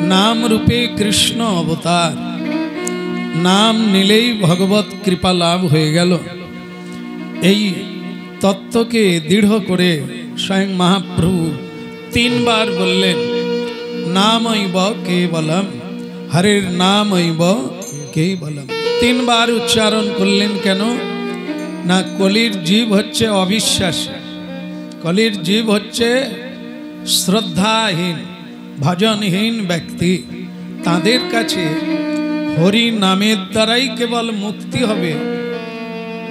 नाम रूपे कृष्ण अवतार नाम निलेई भगवत कृपा लाभ हो गेल এই তত্ত্বকে দৃঢ় করে স্বয়ং মহাপ্রভু তিনবার বললেন নামৈব কেবলম হরের নামৈব কেবলম তিনবার উচ্চারণ করলেন কেন না কলির জীব হচ্ছে অবিশ্বাসী কলির জীব হচ্ছে শ্রদ্ধাহীন ভজনহীন ব্যক্তি তাদের কাছে হরি নামের দ্বারাই কেবল মুক্তি হবে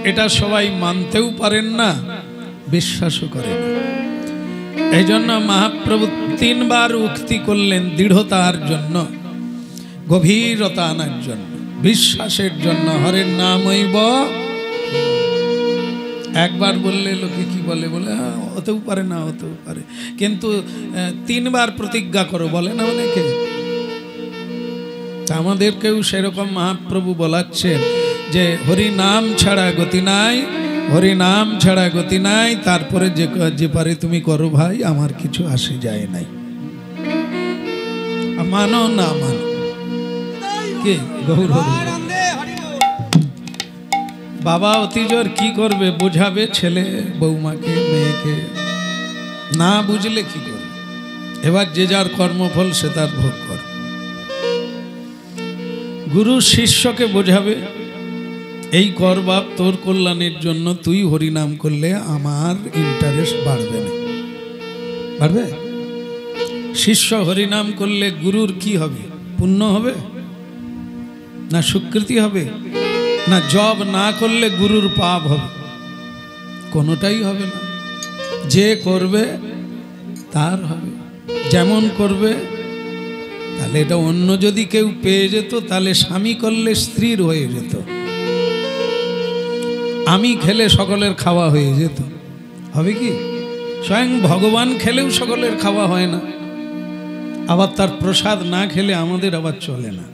এটা সবাই মানতেও পারেন না বিশ্বাসও করেন না এই জন্য মহাপ্রভু তিনবার উক্তি করলেন দৃঢ়তার জন্য গভীরতা আনার জন্য বিশ্বাসের জন্য হরের নামৈব একবার বললে লোকে কি বলে বলে হতেও পারে না হতেও পারে কিন্তু তিনবার প্রতিজ্ঞা করো বলে না অনেকে আমাদেরকেও সেরকম মহাপ্রভু বলাচ্ছেন যে হরি নাম ছাড়া গতি নাই হরি নাম ছাড়া গতি নাই তারপরে যে পারে তুমি করো ভাই আমার কিছু আসে যায় নাই মানো না মানো কে গৌর বাবা অতিজোর কি করবে বোঝাবে ছেলে বৌমাকে মেয়েকে না বুঝলে কি করবে এবার যে যার কর্মফল সে তার ভোগ করে গুরু শিষ্যকে বোঝাবে এই কর বাপ তোর কল্যাণের জন্য তুই হরিনাম করলে আমার ইন্টারেস্ট বাড়বে না বাড়বে শিষ্য হরিনাম করলে গুরুর কি হবে পুণ্য হবে না স্বীকৃতি হবে না জব না করলে গুরুর পাপ হবে কোনোটাই হবে না যে করবে তার হবে যেমন করবে তাহলে এটা অন্য যদি কেউ পেয়ে যেত তাহলে স্বামী করলে স্ত্রীর হয়ে যেত আমি খেলে সকলের খাওয়া হয়ে যেত হবে কি স্বয়ং ভগবান খেলেও সকলের খাওয়া হয় না আবার তার প্রসাদ না খেলে আমাদের আবার চলে না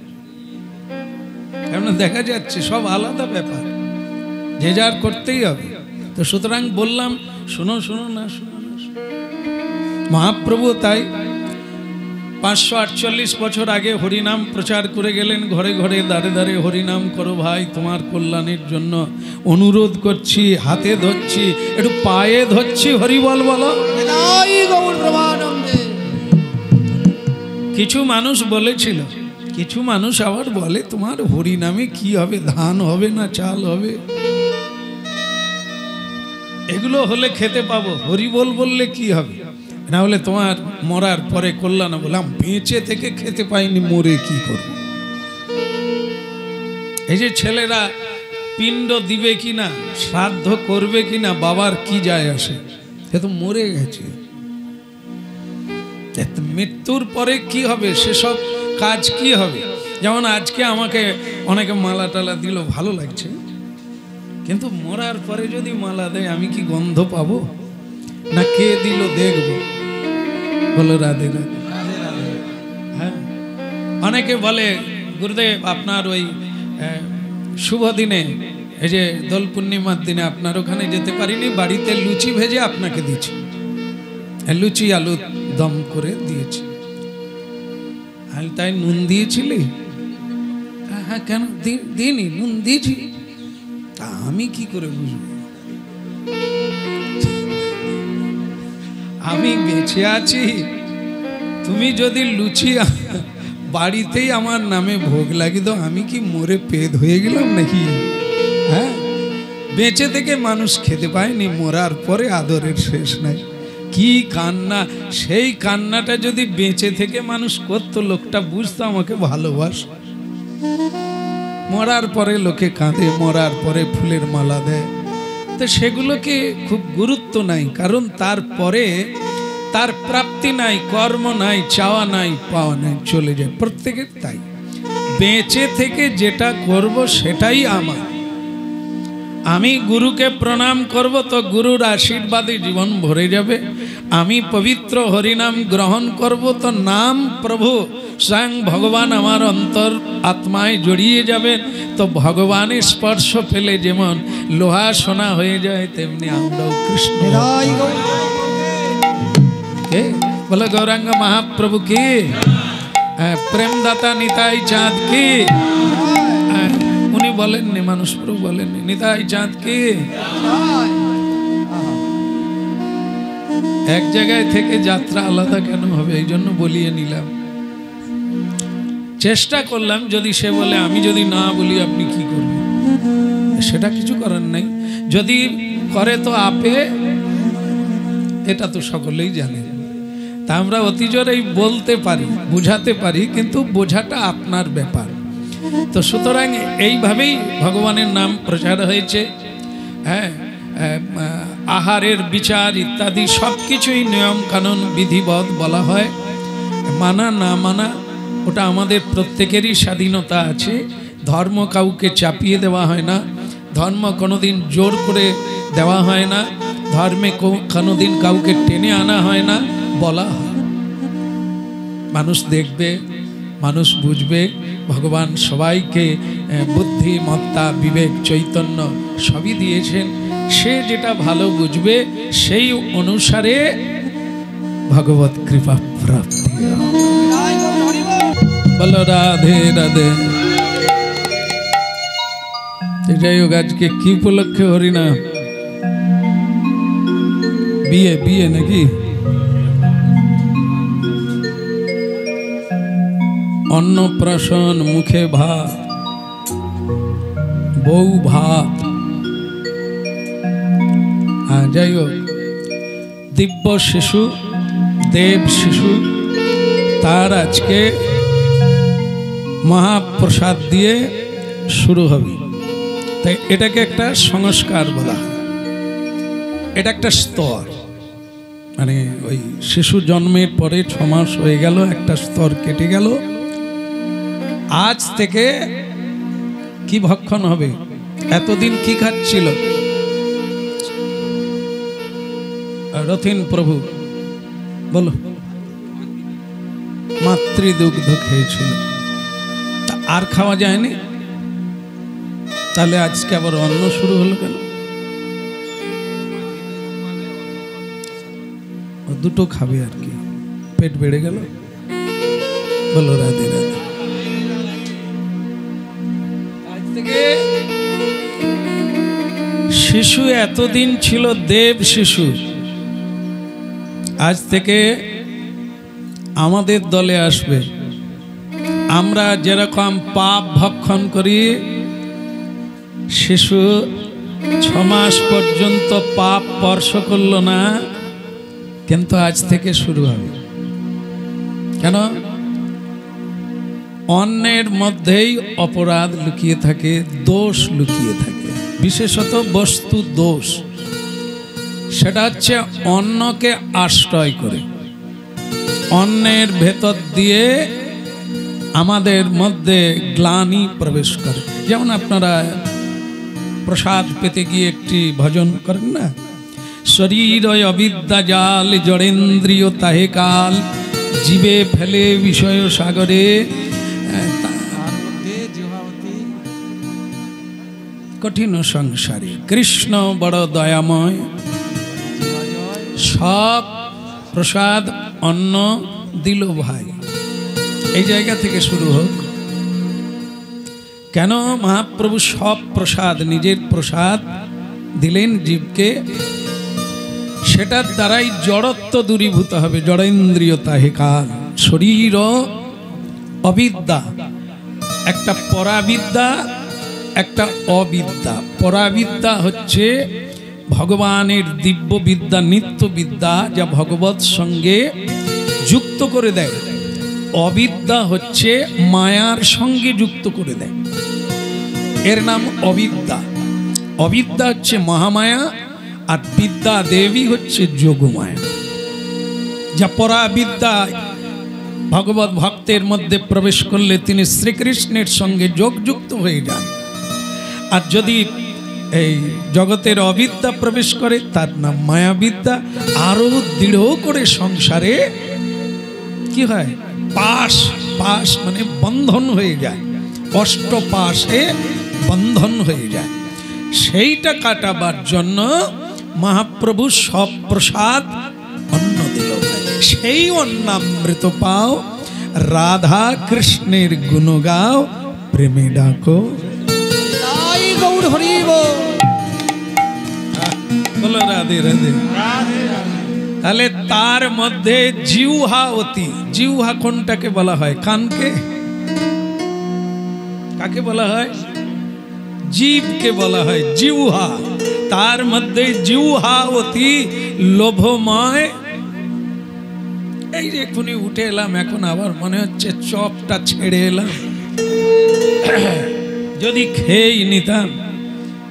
কেন দেখা যাচ্ছে সব আলাদা ব্যাপার যে যার করতেই হবে তো সুতরাং বললাম শোনো শোনো না শোনো না মহাপ্রভু তাই 548 বছর আগে হরিনাম প্রচার করে গেলেন ঘরে ঘরে দাঁড়ে দাঁড়ে হরিনাম করো ভাই তোমার কল্যাণের জন্য অনুরোধ করছি হাতে ধরছি একটু পায়ে ধরছি হরি বল বলো কিছু মানুষ বলেছিল কিছু মানুষ আবার বলে তোমার হরিনামে কি হবে ধান হবে না চাল হবে এগুলো হলে খেতে পাবো হরি বল বললে কি হবে না হলে তোমার মরার পরে কল্যাণ বললাম বেঁচে থেকে খেতে পাইনি মরে কি করব এই যে ছেলেরা পিণ্ড দিবে কিনা শ্রাদ্ধ করবে কিনা বাবার কি যায় আসে সে তো মরে গেছে মৃত্যুর পরে কি হবে সেসব কাজ কি হবে যেমন আজকে আমাকে অনেকে মালা টালা দিল ভালো লাগছে কিন্তু মরার পরে যদি মালা দেয় আমি কি গন্ধ পাবো না কে দিল দেখবো বলো রাধে রাধে হ্যাঁ অনেকে বলে গুরুদেব আপনার ওই শুভ দিনে এই যে দোল পূর্ণিমার দিনে আপনার ওখানে যেতে পারিনি বাড়িতে লুচি ভেজে আপনাকে দিয়েছি লুচি আলু দম করে দিয়েছি আমি তাই নুন দিয়েছিলি হ্যাঁ কেন দিইনি নুন দিয়েছি তা আমি কি করে বুঝবো আমি বেঁচে আছি তুমি যদি লুচি বাড়িতেই আমার নামে ভোগ লাগিয়ে দাও আমি কি মরে পেদ হয়ে গেলাম নাকি হ্যাঁ বেঁচে থেকে মানুষ খেতে পায়নি মরার পরে আদরের শেষ নাই কি কান্না সেই কান্নাটা যদি বেঁচে থেকে মানুষ করতো লোকটা বুঝতো আমাকে ভালোবাসে মরার পরে লোকে কাঁদে মরার পরে ফুলের মালা দেয় তো সেগুলোকে খুব গুরুত্ব নাই কারণ তারপরে তার প্রাপ্তি নাই কর্ম নাই চাওয়া নাই পাওয়া নাই চলে যায় প্রত্যেকের তাই বেঁচে থেকে যেটা করব সেটাই আমার আমি গুরুকে প্রণাম করব তো গুরুর আশীর্বাদে জীবন ভরে যাবে আমি পবিত্র হরিনাম গ্রহণ করব তো নাম প্রভু স্বয়ং ভগবান আমার অন্তর আত্মায় জড়িয়ে যাবেন তো ভগবানের স্পর্শ পেলে যেমন লোহা সোনা হয়ে যায় তেমনি আমরাও কৃষ্ণ বলে গৌরাঙ্গ মহাপ্রভু কি প্রেমদাতা নিতাই চাঁদ কি, উনি বলেননি, মানুষ প্রভু বলেননি নিতাই চাঁদ কি। এক জায়গায় থেকে যাত্রা আলাদা কেন হবে, এই জন্য বলিয়ে নিলাম। চেষ্টা করলাম, যদি সে বলে আমি যদি না বলি আপনি কি করবেন, সেটা কিছু করার নাই। যদি করে তো আপে, এটা তো সকলেই জানে। তা আমরা অতি জোরেই বলতে পারি, বুঝাতে পারি, কিন্তু বোঝাটা আপনার ব্যাপার। তো সুতরাং এইভাবেই ভগবানের নাম প্রচার হয়েছে। হ্যাঁ, আহারের বিচার ইত্যাদি সব কিছুই নিয়ম কানুন বিধিবদ্ধ বলা হয়। মানা না মানা ওটা আমাদের প্রত্যেকেরই স্বাধীনতা আছে। ধর্ম কাউকে চাপিয়ে দেওয়া হয় না, ধর্ম কোনোদিন জোর করে দেওয়া হয় না, ধর্মে কোনোদিন কাউকে টেনে আনা হয় না, বলা হয়। মানুষ দেখবে, মানুষ বুঝবে। ভগবান সবাইকে বুদ্ধিমত্তা, বিবেক, চৈতন্য সবই দিয়েছেন। সে যেটা ভালো বুঝবে সেই অনুসারে ভগবত কৃপা প্রাপ্তি। বলো রাধে রাধে। যাই হোক, আজকে কি উপলক্ষে হরিনা? বিয়ে বিয়ে নাকি? অন্নপ্রাশন, মুখে ভাত, বউ ভাত। যাই হোক, দিব্য শিশু, দেব শিশু, তার আজকে মহাপ্রসাদ দিয়ে শুরু হবে। তাই এটাকে একটা সংস্কার বলা হয়। এটা একটা স্তর, মানে ওই শিশু জন্মের পরে 6 মাস হয়ে গেল, একটা স্তর কেটে গেল। আজ থেকে কি ভক্ষণ হবে? এতদিন কি খাচ্ছিল রথিন প্রভু? বলো। মাতৃদুগ্ধ খেয়েছিল, আর খাওয়া যায়নি। তাহলে আজকে আবার অন্ন শুরু হলো কেন? দুটো খাবে আর কি, পেট বেড়ে গেল। বলো রাধে রাধে। আজ থেকে শিশু এতদিন ছিল দেব শিশু, আজ থেকে আমাদের দলে আসবে। আমরা যেরকম পাপ ভক্ষণ করি, শিশু 6 মাস পর্যন্ত পাপ স্পর্শ করলো না, কিন্তু আজ থেকে শুরু হবে। কেন? অন্যের মধ্যেই অপরাধ লুকিয়ে থাকে, দোষ লুকিয়ে থাকে, বিশেষত বস্তু দোষ। সেটা হচ্ছে অন্যকে আশ্রয় করে, অন্যের ভেতর দিয়ে আমাদের মধ্যে গ্লানি প্রবেশ করে। যেমন আপনারা প্রসাদ পেতে গিয়ে একটি ভজন করেন না, শরীর অবিদ্যা জাল জড়েন্দ্রিয় তাহে কাল, জীবে ফেলে বিষয় সাগরে, কঠিন সংসারে কৃষ্ণ বড় দয়াময়। সব প্রসাদ অন্ন দিল ভাই, এই জায়গা থেকে শুরু হোক। কেন? মহাপ্রভু সব প্রসাদ, নিজের প্রসাদ দিলেন জীবকে, সেটার দ্বারাই জড়ত্ব দূরীভূত হবে। জড়েন্দ্রিয় তাহে কাল, শরীর অবিদ্যা, একটা পরাবিদ্যা, একটা অবিদ্যা। পরাবিদ্যা হচ্ছে ভগবানের দিব্য বিদ্যা, নিত্য বিদ্যা, যা ভগবত সঙ্গে যুক্ত করে দেয়। অবিদ্যা হচ্ছে মায়ার সঙ্গে যুক্ত করে দেয়, এর নাম অবিদ্যা। অবিদ্যা হচ্ছে মহামায়া, আর বিদ্যা দেবী হচ্ছে যোগমায়া। যা পরাবিদ্যা ভগবত ভক্তের মধ্যে প্রবেশ করলে তিনি শ্রীকৃষ্ণের সঙ্গে যোগযুক্ত হয়ে যান। আর যদি এই জগতের অবিদ্যা প্রবেশ করে, তার নাম মায়াবিদ্যা। আরো দৃঢ় করে সংসারে কি হয়? পাশ, পাশ মানে বন্ধন হয়ে যায়, অষ্টপাশে বন্ধন হয়ে যায়। সেইটা কাটাবার জন্য মহাপ্রভু সব প্রসাদ অন্ন দিল। সেই অন্নামৃত পাও, রাধা কৃষ্ণের গুণ গাও, প্রেমে ডাকো। গৌর হরি বল। বলো রাধে রাধে। তাহলে তার মধ্যে জিহ্বা অতি, জিহ্বা কোনটাকে বলা হয়? কানকে। কাকে বলা হয়? জীবকে বলা হয় জিহ্বা। তার মধ্যে জিহ্বা অতি লোভময়। এই যে এখনই উঠে এলাম, এখন আবার মনে হচ্ছে চপটা ছেড়ে এলাম, যদি খেয়েই নিতাম,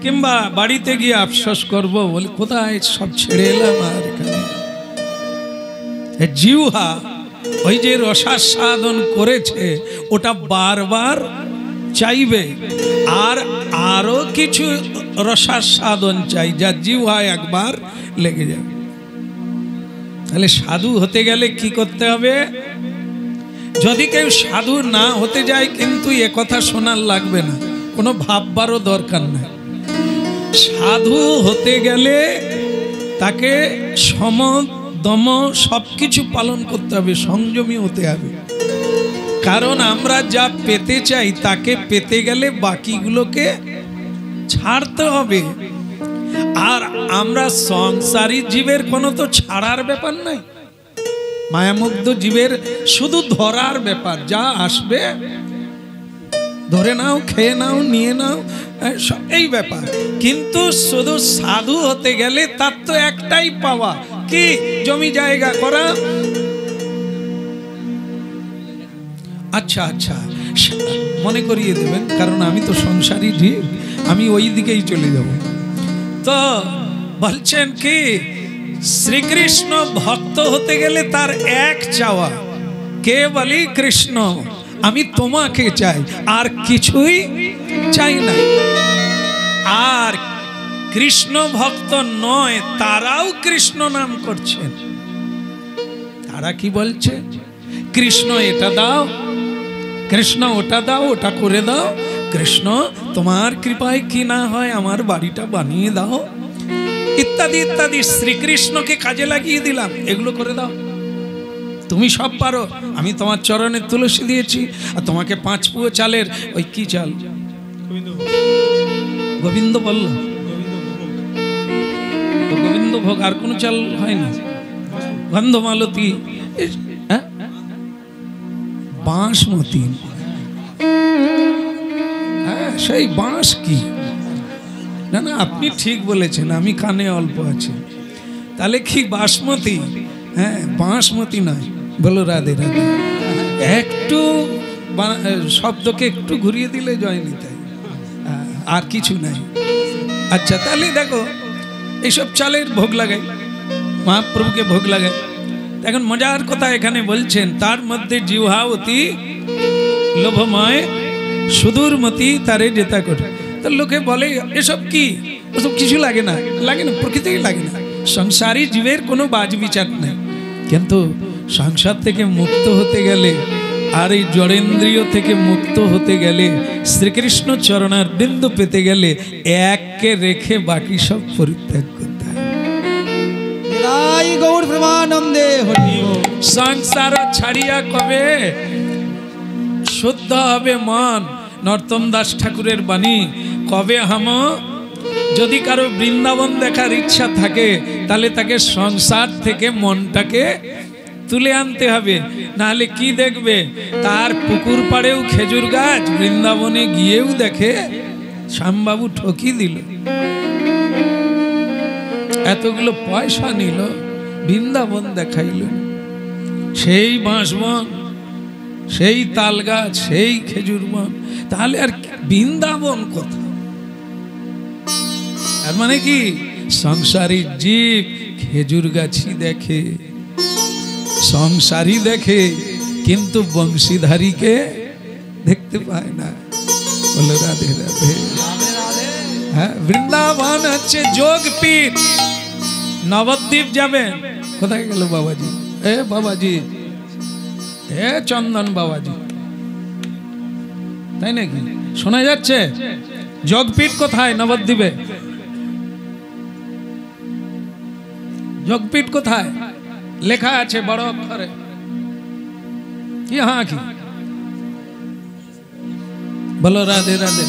কিংবা বাড়িতে গিয়ে আফসোস করব, বলে কোথায় সব ছেড়ে এলাম। আর এখানে জিহ্বা ওই যে রসাস্বাদন করেছে, ওটা বারবার চাইবে, আর আরো কিছু রসাস্বাদন চাই, যা জিহ্বা একবার লেগে যাবে। তাহলে সাধু হতে গেলে কি করতে হবে? যদি কেউ সাধু না হতে যায়, কিন্তু এ কথা শোনার লাগবে না, কোনো ভাববারও দরকার নাই। সাধু হতে গেলে তাকে সম দম সবকিছু পালন করতে হবে, সংযমী হতে হবে। কারণ আমরা যা পেতে চাই তাকে পেতে গেলে বাকিগুলোকে ছাড়তে হবে। আর আমরা সংসারী জীবের কোনো তো ছাড়ার ব্যাপার নাই, মায়ামুগ্ধ জীবের শুধু ধরার ব্যাপার, যা আসবে ধরে নাও, খেয়ে নাও, নিয়ে নাও, এই ব্যাপার। কিন্তু শুধু সাধু হতে গেলে তার তো একটাই পাওয়া, কি? জমি জায়গা করা। আচ্ছা আচ্ছা, মনে করিয়ে দেবেন, কারণ আমি তো সংসারী জীব, আমি ওই দিকেই চলে যাব। তো বলছেন কি, শ্রীকৃষ্ণ ভক্ত হতে গেলে তার এক চাওয়া, কে বলি? কৃষ্ণ, আমি তোমাকে চাই, আর কিছুই চাই না। আর কৃষ্ণ ভক্ত নয়, তারাও কৃষ্ণ নাম করছেন। তারা কি বলছে? কৃষ্ণ এটা দাও, কৃষ্ণ ওটা দাও, ওটা করে দাও, কৃষ্ণ তোমার কৃপায় কি না হয় আমার বাড়িটা বানিয়ে দাও, ইত্যাদি ইত্যাদি। শ্রীকৃষ্ণকে কাজে লাগিয়ে দিলাম, এগুলো করে দাও, তুমি সব পারো, আমি তোমার চরণে তুলসী দিয়েছি, আর তোমাকে 5 পুয়ো চালের ওই কি চাল, গোবিন্দ বলল, গোবিন্দ ভোগ, আর কোন চাল হয় না, গন্ধমালতী, বাঁশমতি, হ্যাঁ সেই বাঁশ কি না, না আপনি ঠিক বলেছেন, আমি কানে অল্প আছে। তাহলে কি বাসমতি? হ্যাঁ বাঁশমতি নয়। বলো রাধে রাধে। একটু শব্দকে একটু ঘুরিয়ে দিলে জয় নিতাই, আর কিছু নাই। আচ্ছা তাহলে দেখো, এইসব চালের ভোগ লাগাই, মহাপ্রভুকে ভোগ লাগাই। এখন মজার কথা এখানে বলছেন, তার মধ্যে জিহ্বা অতি লোভময়, সুদূরমতি তারে যেতা করে। তো লোকে বলে এসব কি, ওসব কিছু লাগে না, লাগে না, প্রকৃতিই লাগে না, সংসারী জীবের কোনো বাজ বিচার নেই। কিন্তু সংসার থেকে মুক্ত হতে গেলে, আর এই জড়েন্দ্রিয় থেকে মুক্ত হতে গেলে, শ্রীকৃষ্ণ চরণার বিন্দু পেতে গেলে, এককে রেখে বাকি সব পরিত্যাগ করতে হয়। গৌর প্রেমানন্দে হরি বল। সংসার ছাড়িয়া কবে শুদ্ধ হবে মন? নরোত্তম দাস ঠাকুরের বাণী, কবে হাম? যদি কারো বৃন্দাবন দেখার ইচ্ছা থাকে, তাহলে তাকে সংসার থেকে মনটাকে তুলে আনতে হবে। নাহলে কি দেখবে, তার পুকুর পাড়েও খেজুর গাছ, বৃন্দাবনে গিয়েও দেখে শ্যামবাবু ঠকি দিল, এতগুলো পয়সা নিল, বৃন্দাবন দেখাইল। সেই বাঁশবন, সেই তাল গাছ, সেই খেজুর বন, তাহলে আর বৃন্দাবন কোথা? আর মানে কি, সংসারী জীব খেজুর গাছি দেখে, সংসারী দেখে, কিন্তু বংশীধারীকে দেখতে পায় না। বলো রাধে রাধে। হ্যাঁ, বৃন্দাবন হচ্ছে যোগপীঠ। নবদ্বীপ যাবেন, কোথায় গেল বাবাজি? এ বাবাজি, এ চন্দন বাবাজি, তাই নাকি? শোনা যাচ্ছে? যোগপীঠ কোথায়? নবদ্বীপে। যোগপীঠ কোথায়? লেখা আছে বড় অক্ষরে। কি हाँ কি বলো রাধে রাধে।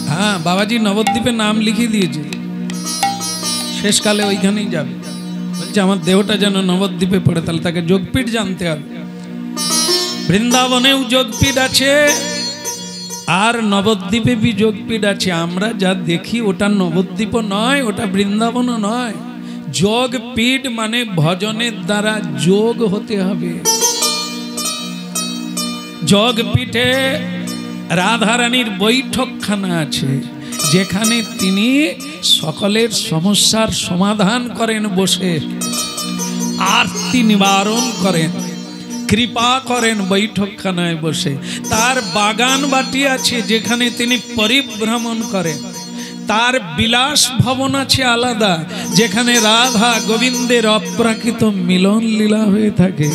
হ্যাঁ বাবাজি নবদ্বীপে নাম লিখিয়ে দিয়েছে, শেষকালে ওইখানেই যাবে। বলছে আমার দেহটা যেন নবদ্বীপে পড়ে, তাহলে তাকে যোগপীঠ জানতে হবে। বৃন্দাবনেও যোগপীঠ আছে আর নবদ্বীপে বি যোগপীঠ আছে। আমরা যা দেখি ওটা নবদ্বীপও নয়, ওটা বৃন্দাবনও নয়। যোগপীঠ মানে ভজনের দ্বারা যোগ হতে হবে। যোগপীঠে রাধারানীর বৈঠকখানা আছে, যেখানে তিনি সকলের সমস্যার সমাধান করেন বসে, আরতি নিবারণ করেন, কৃপা করেন বৈঠকখানায় বসে। তার বাগান বাটি আছে যেখানে তিনি পরিভ্রমণ করেন। তার বিলাস ভবন আছে আলাদা, যেখানে রাধা গোবিন্দের অপ্রাকৃত মিলন লীলা হয়ে থাকে।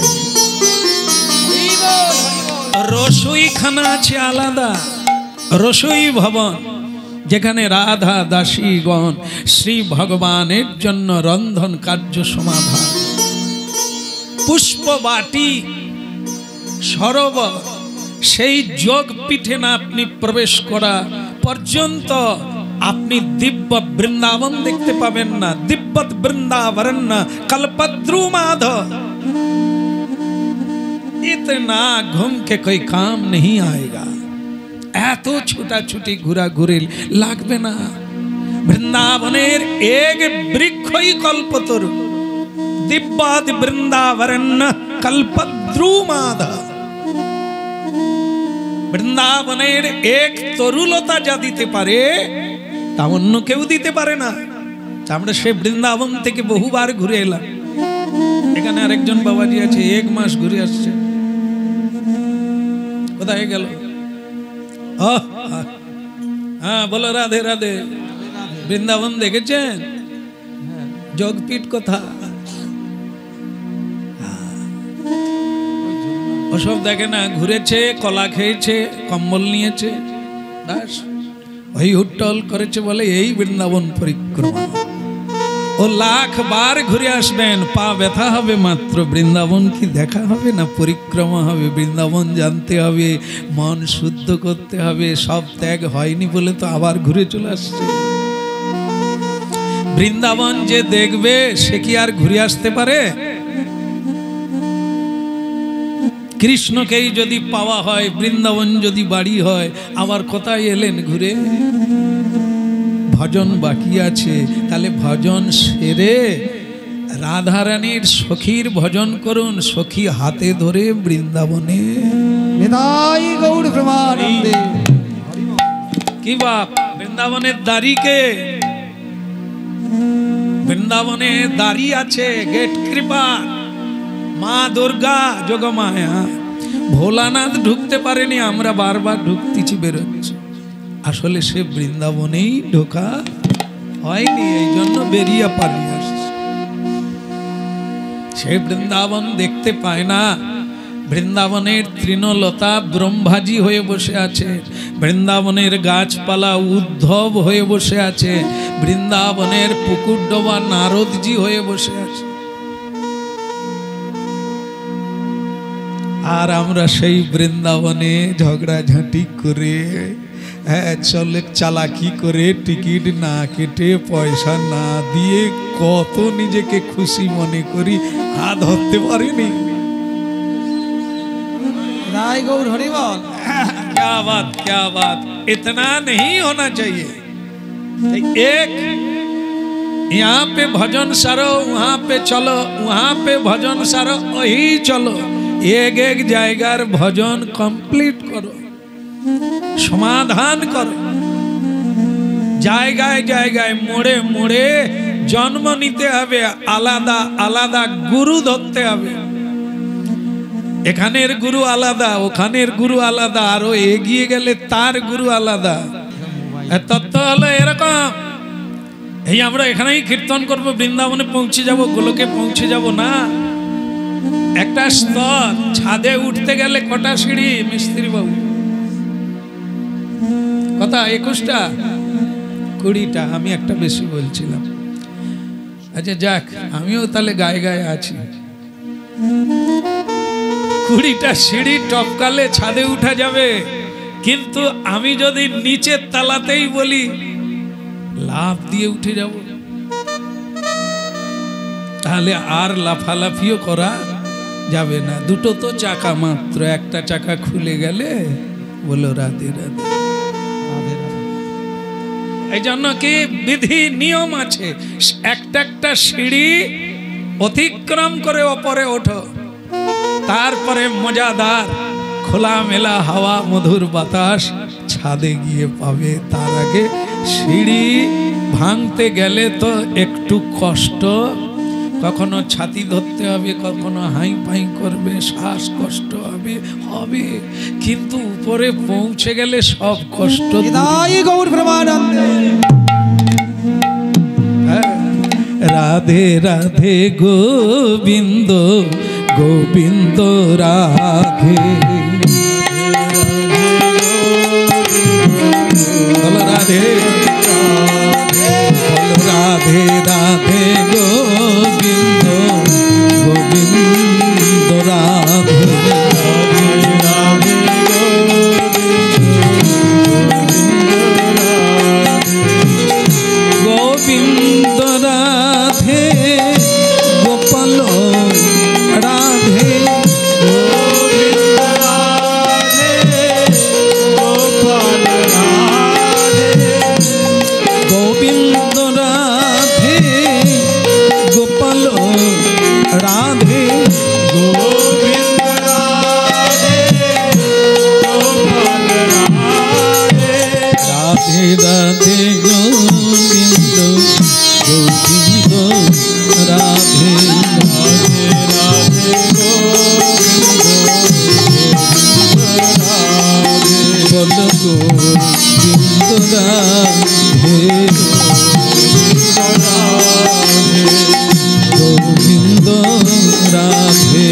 রসইখানা আছে আলাদা, রসই ভবন, যেখানে রাধা দাসীগণ শ্রী ভগবানের জন্য রন্ধন কার্য সমাধান। পুষ্পবাটি সরোবর, সেই যোগপীঠে না আপনি প্রবেশ করা পর্যন্ত আপনি দিব্য বৃন্দাবন দেখতে পাবেন না। দিব্যত বৃন্দাবরণ কল্পদ্রু মাধव, इतना घूम के कोई काम नहीं आएगा। এত ছুটাছুটি ঘোরাঘুরি লাগবে না। বৃন্দাবনের এক বৃক্ষই কল্পতরু, দিব্যাদ বৃন্দাবরণ কল্পদ্রু মাধव। বৃন্দাবনের এক তরুলতা যা দিতে পারে তা অন্য কেউ দিতে পারে না। আমরা সে বৃন্দাবন থেকে বহুবার ঘুরে এলাম। এখানে আরেকজন বাবাজি আছে, 1 মাস ঘুরে আসছে। কোথায় গেল? হ্যাঁ বলো রাধে রাধে। বৃন্দাবন দেখেছেন? যোগপীঠ কোথা? ওসব দেখে না, ঘুরেছে, কলা খেয়েছে, কম্বল নিয়েছে, ব্যাস ওই হুট্টল করেছে বলে এই বৃন্দাবন পরিক্রমা। ও 1,00,000 বার ঘুরে আসবেন, পা ব্যথা হবে মাত্র, বৃন্দাবন কি দেখা হবে না? পরিক্রমা হবে, বৃন্দাবন জানতে হবে, মন শুদ্ধ করতে হবে। সব ত্যাগ হয়নি বলে তো আবার ঘুরে চলে আসছে। বৃন্দাবন যে দেখবে সে কি আর ঘুরে আসতে পারে? কৃষ্ণকেই যদি পাওয়া হয়, বৃন্দাবন যদি বাড়ি হয়, আবার কোথায় এলেন ঘুরে? ভজন বাকি আছে, তাহলে ভজন সেরে রাধারানীর সখীর ভজন করুন। সখী হাতে ধরে বৃন্দাবনে। নিতাই গৌর প্রেমানন্দে। কি বাপ, বৃন্দাবনের দাড়িকে, বৃন্দাবনে দাড়ি আছে, গেট কৃপা মা দুর্গা যোগমায়া। ভোলানাথ ঢুকতে পারেনি, আমরা বারবার ঢুকতেছি, বেরোচ্ছি। আসলে সে বৃন্দাবনেই ঢোকা হয়নি, এই জন্য বেরিয়ে পালিয়ে আসছে। সে বৃন্দাবন দেখতে পায় না। বৃন্দাবনের তৃণলতা ব্রহ্মাজি হয়ে বসে আছে, বৃন্দাবনের গাছপালা উদ্ধব হয়ে বসে আছে, বৃন্দাবনের পুকুর ডোবা নারদজি হয়ে বসে আছে। আর আমরা সেই বৃন্দাবনে ঝগড়াঝাঁটি করে, হ্যাঁ চলে চালাকি করে, টিকিট না কেটে, পয়সা না দিয়ে কত নিজেকে খুশি মনে করি, হাত ধরতে পারিনি। राय गौर हरि बोल। क्या बात, क्या बात। इतना नहीं होना चाहिए। एक यहाँ पे भजन सारो, वहाँ पे चलो, वहाँ पे भजन सारो, वही चलो। एक एक জায়গার ভজন কমপ্লিট করো, সমাধান করো। জায়গায় জায়গায় মোড়ে মোড়ে জন্ম নিতে হবে, আলাদা আলাদা গুরু ধরতে হবে। এখানের গুরু আলাদা, ওখানের গুরু আলাদা, আরো এগিয়ে গেলে তার গুরু আলাদা। তত্ত্ব হলো এরকম। এই আমরা এখানেই কীর্তন করবো, বৃন্দাবনে পৌঁছে যাব, গোলকে পৌঁছে যাব না। একটা স্তর, ছাদে উঠতে গেলে কটা সিঁড়ি মিস্ত্রি বাবু? কথা 21টা 20টা, আমি একটা বেশি বলছিলাম। আচ্ছা যাক, আমিও তাহলে গায়ে গায়ে আছি। 20টা সিঁড়ি টপকালে ছাদে উঠা যাবে, কিন্তু আমি যদি নিচের তালাতেই বলি লাফ দিয়ে উঠে যাব, তাহলে আর লাফালাফিও করা যাবে না। দুটো তো চাকা মাত্র, একটা চাকা খুলে গেলে বলো রাধে রাধে। এই জন্য কি বিধি নিয়ম আছে, একটা একটা সিঁড়ি অতিক্রম করে ওপরে ওঠো, তারপরে মজাদার খোলা মেলা হাওয়া মধুর বাতাস ছাদে গিয়ে পাবে। তার আগে সিঁড়ি ভাঙতে গেলে তো একটু কষ্ট, কখনো ছাতি ধরতে হবে, কখনো হাই ফাই করবে, শ্বাসকষ্ট হবে হবে, কিন্তু উপরে পৌঁছে গেলে সব কষ্ট। গৌর প্রেমানন্দে রাধে রাধে গোবিন্দ গোবিন্দ রাধে, বলো রাধে রাধে রাধে গোবিন্দ গোবিন্দ রাধে, গোবিন্দ রাধে গোপাল রাধে, গোবিন্দ রাধে গোপাল রাধে, গোবিন্দ রাধে গোপাল রাধে, রাধে রাধে গোবিন্দ গোবিন্দ রাধে, রাধে রাধে গোবিন্দ রাধে, বলো গোবিন্দ রাধে গোবিন্দ রাধে, গোপাল রাধে গোবিন্দ রাধে,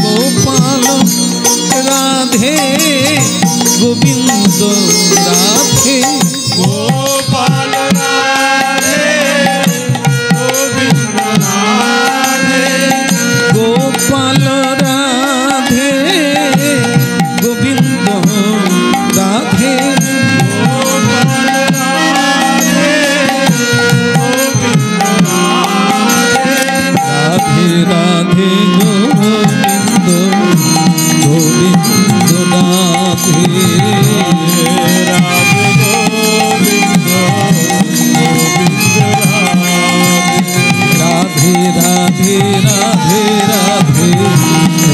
গোপাল রাধে গোবিন্দ রাধে, গোপাল রাধে গোবিন্দ রাধে, গোপাল রাধে গোবিন্দ রাধে, রাধে রাধে গোবিন্দ গোবিন্দ রাধে, রাধে গোবিন্দ গোবিন্দ রাধে, রাধে রাধে রাধে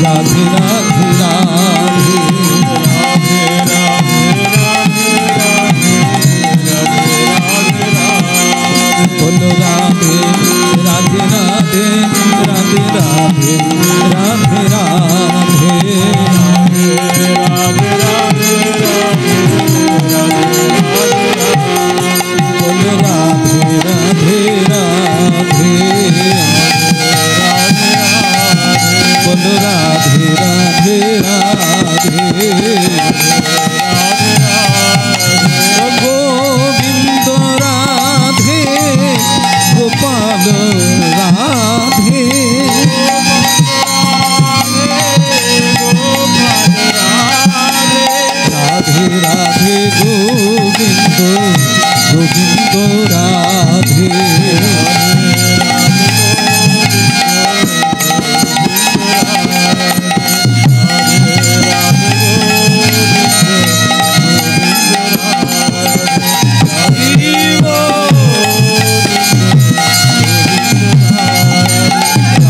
রাধে রাধে রাধে, বলো রাধে রাধে রাধে রাধে রাধে রাধে রাধে, বলো রাধে রাধে রাধে, বলো রাধে রাধে রাধে, গোবিন্দ রাধে গোপাল রাধে, রাধে রাধে গোবিন্দ গোবিন্দ রাধে,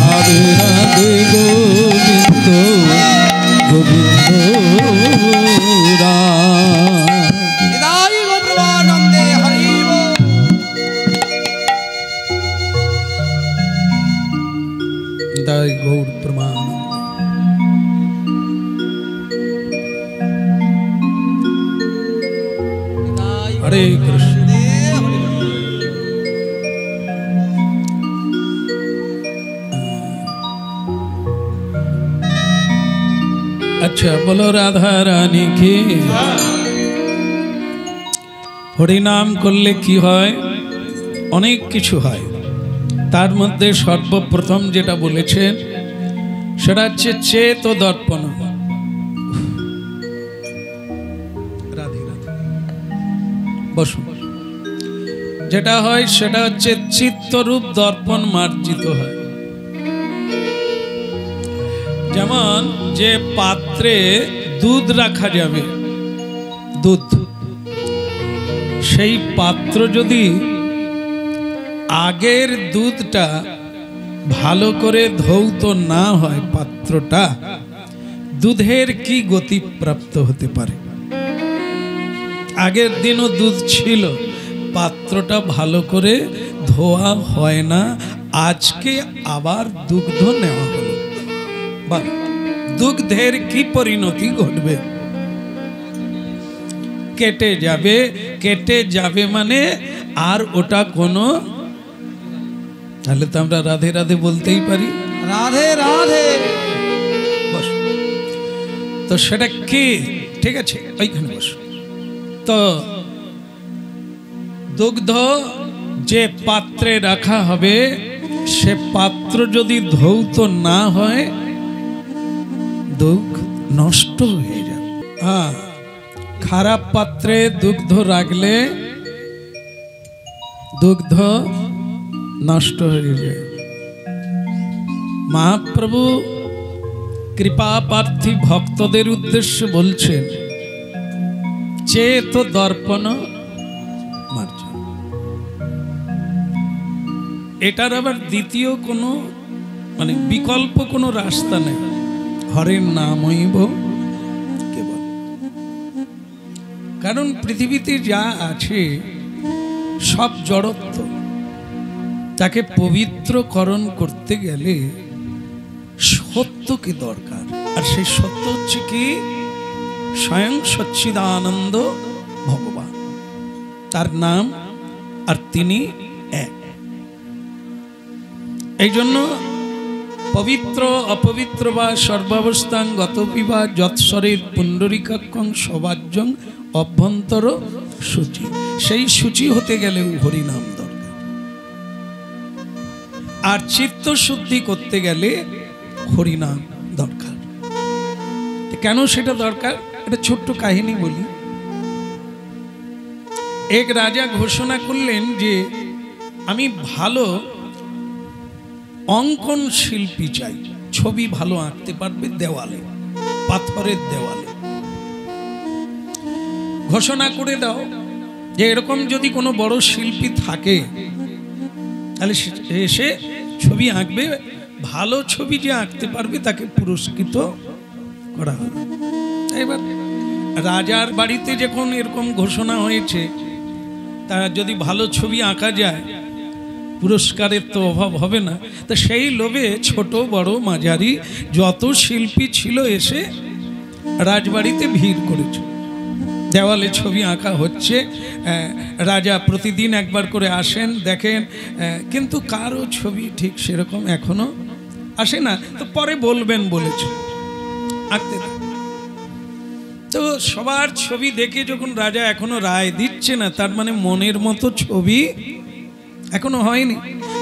রাধে রাধে গোবিন্দ গোবিন্দ নিতাই গৌর প্রেমানন্দে হরি বল। নিতাই গৌর প্রেমানন্দে। হরে কৃষ্ণ। अच्छा बोलो राधा रानी की। হরিনাম করলে কি হয়? অনেক কিছু হয়। তার মধ্যে সর্বপ্রথম যেটা বলেছেন সেটা হচ্ছে চেত দর্পণ। রাধে রাধে, বসুন। যেটা হয় সেটা হচ্ছে চিত্তরূপ দর্পণ মার্জিত হয়। যেমন যে পাত্রে দুধ রাখা যাবে, দুধ, সেই পাত্র যদি আগের দুধটা ভালো করে ধৌত না হয়, পাত্রটা দুধের কি গতি প্রাপ্ত হতে পারে? আগের দিনও দুধ ছিল, পাত্রটা ভালো করে ধোয়া হয় না, আজকে আবার দুগ্ধ নেওয়া হলো, বা দুগ্ধের কি পরিণতি ঘটবে? কেটে যাবে। কেটে যাবে মানে আর ওটা কোনো, তাহলে তো আমরা রাধে রাধে বলতেই পারি। রাধে রাধে। বস, তো সেটা কি? ঠিক আছে, ওইখানে বস। তো দুগ্ধ যে পাত্রে রাখা হবে, সে পাত্র যদি ধৌত না হয়, দুধ নষ্ট হয়ে যাবে। হ্যাঁ, খারাপ পাত্রে দুগ্ধ রাখলে দুগ্ধ নষ্ট হয়ে যায়। মহাপ্রভু কৃপা প্রার্থী ভক্তদের উদ্দেশ্যে বলছেন, চেত দর্পণ মার্জন। এটার আবার দ্বিতীয় কোনো মানে বিকল্প কোনো রাস্তা নেই। হরের নামইব কেবল। কারণ পৃথিবীতে যা আছে সব জড়ত্ব, তাকে পবিত্রকরণ করতে গেলে সত্যকে দরকার। আর সেই সত্য হচ্ছে কি? স্বয়ং সচ্চিদানন্দ ভগবান, তার নাম, আর তিনি এক। এই জন্য পবিত্র অপবিত্র বা সর্বাবস্থাং গতপিবা যৎসরের পুণ্ডরিকাক্ষং সবাজ্যং অভ্যন্তর সূচি। সেই সূচি হতে গেলেও হরিনাম দরকার। আর চিত্ত শুদ্ধি করতে গেলে হরিনাম দরকার। কেন সেটা দরকার? এটা ছোট্ট কাহিনী বলি। এক রাজা ঘোষণা করলেন যে আমি ভালো অঙ্কন শিল্পী চাই, ছবি ভালো আঁকতে পারবে দেওয়ালে, পাথরের দেওয়ালে। ঘোষণা করে দাও যে এরকম যদি কোনো বড় শিল্পী থাকে তাহলে এসে ছবি আঁকবে, ভালো ছবি যে আঁকতে পারবে তাকে পুরস্কৃত করা হবে। এবার রাজার বাড়িতে যখন এরকম ঘোষণা হয়েছে, তারা যদি ভালো ছবি আঁকা যায় পুরস্কারের তো অভাব হবে না। তো সেই লোভে ছোট বড় মাঝারি যত শিল্পী ছিল এসে রাজবাড়িতে ভিড় করেছে। দেওয়ালে ছবি আঁকা হচ্ছে, রাজা প্রতিদিন একবার করে আসেন, দেখেন, কিন্তু কারো ছবি ঠিক সেরকম এখনো আসে না। তো পরে বলবেন বলেছে, আঁকতে। তো সবার ছবি দেখে যখন রাজা এখনো রায় দিচ্ছে না, তার মানে মনের মতো ছবি এখনো হয়নি।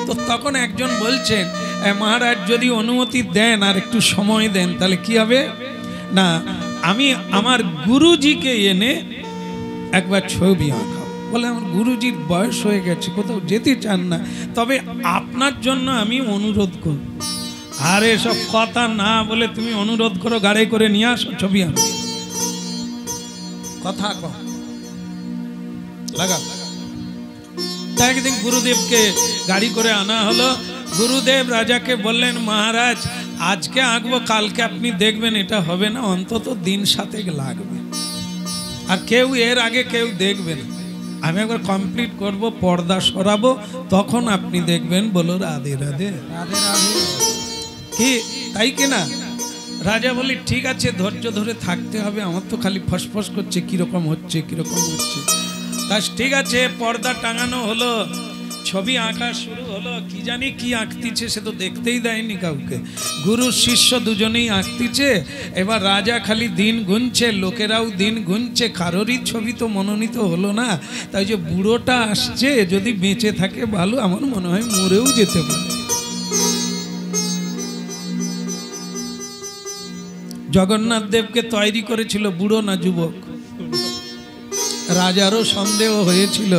তো তখন একজন বলছেন, মহারাজ যদি অনুমতি দেন আর একটু সময় দেন তাহলে কি হবে না, আমি আমার গুরুজিকে এনে একবার ছবি আঁকাবো। বলে আমার গুরুজির বয়স হয়ে গেছে, কোথাও যেতে চান না, তবে আপনার জন্য আমি অনুরোধ করব। আরে সব কথা না বলে তুমি অনুরোধ করো, গাড়ি করে নিয়ে আসো ছবি আঁকো। কথা কম লাগা। তাই একদিন গুরুদেবকে গাড়ি করে আনা হলো। গুরুদেব রাজাকে বললেন, মহারাজ আজকে আঁকবো, কালকে আপনি দেখবেন এটা হবে না, অন্তত দিন 7 লাগবে। আর কেউ এর আগে কেউ দেখবে না, আমি একবার কমপ্লিট করব, পর্দা সরাবো, তখন আপনি দেখবেন। বলো রাধে রাধে। রাধে রাধে। কি তাই কিনা? রাজা বলি ঠিক আছে, ধৈর্য ধরে থাকতে হবে, আমার তো খালি ফসফস করছে, কিরকম হচ্ছে কিরকম হচ্ছে। তা ঠিক আছে, পর্দা টাঙানো হলো, ছবি আঁকা শুরু হলো, কি জানি কি আঁকতিছে, সে তো দেখতেই দেয়নি কাউকে। গুরু শিষ্য দুজনেই আঁকতিছে। এবার রাজা খালি দিন গুনছে, লোকেরাও দিন গুনছে, কারোরই ছবি তো মনোনীত হলো না। তাই যে বুড়োটা আসছে, যদি বেঁচে থাকে ভালো, আমার মনে হয় মরেও যেতে পারে। জগন্নাথ দেবকে তৈরি করেছিল বুড়ো না যুবক? রাজারও সন্দেহ হয়েছিল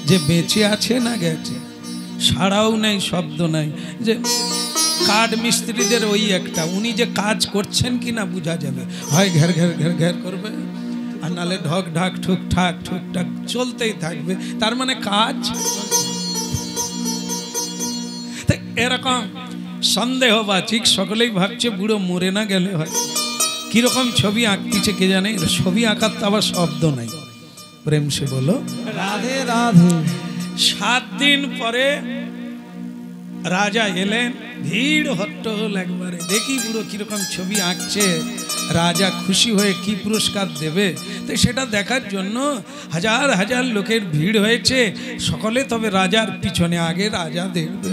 যে বেঁচে আছে না গেছে। সাড়াও নাই, শব্দ নাই। যে কাঠ মিস্ত্রিদের ওই একটা, উনি যে কাজ করছেন কি না বোঝা যাবে, হয় ঘের ঘের ঘের ঘের করবে, আর নালে ঢক ঢাক ঠুকঠাক ঠুকঠাক চলতেই থাকবে, তার মানে কাজ। এরকম সন্দেহবাচিক সকলেই ভাবছে বুড়ো মরে না গেলে হয়। কিরকম ছবি আঁকতিছে কে জানে। ছবি আঁকার তো আবার শব্দ নাই। প্রেম সে বলো রাধে রাধে। 7 দিন পরে রাজা এলেন, ভিড় হট্টগোল একবারে। দেখি বুড়ো কিরকম ছবি আঁকছে, রাজা খুশি হয়ে কি পুরস্কার দেবে, তো সেটা দেখার জন্য হাজার হাজার লোকের ভিড় হয়েছে। সকলে তবে রাজার পিছনে, আগে রাজা দেখবে।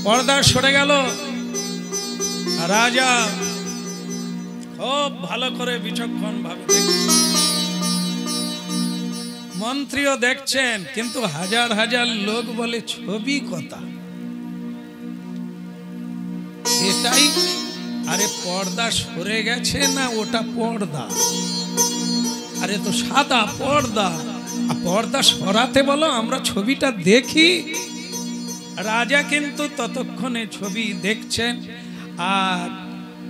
পর্দা সরে গেল, রাজা খুব ভালো করে বিচক্ষণ ভাবে দেখছেন, মন্ত্রীও দেখছেন, কিন্তু হাজার হাজার লোক বলে ছবি কথা এটাই। আরে পর্দা সরে গেছে না, ওটা পর্দা। আরে তো সাদা পর্দা, আর পর্দা সরাতে বলো, আমরা ছবিটা দেখি। রাজা কিন্তু ততক্ষণে ছবি দেখছেন, আর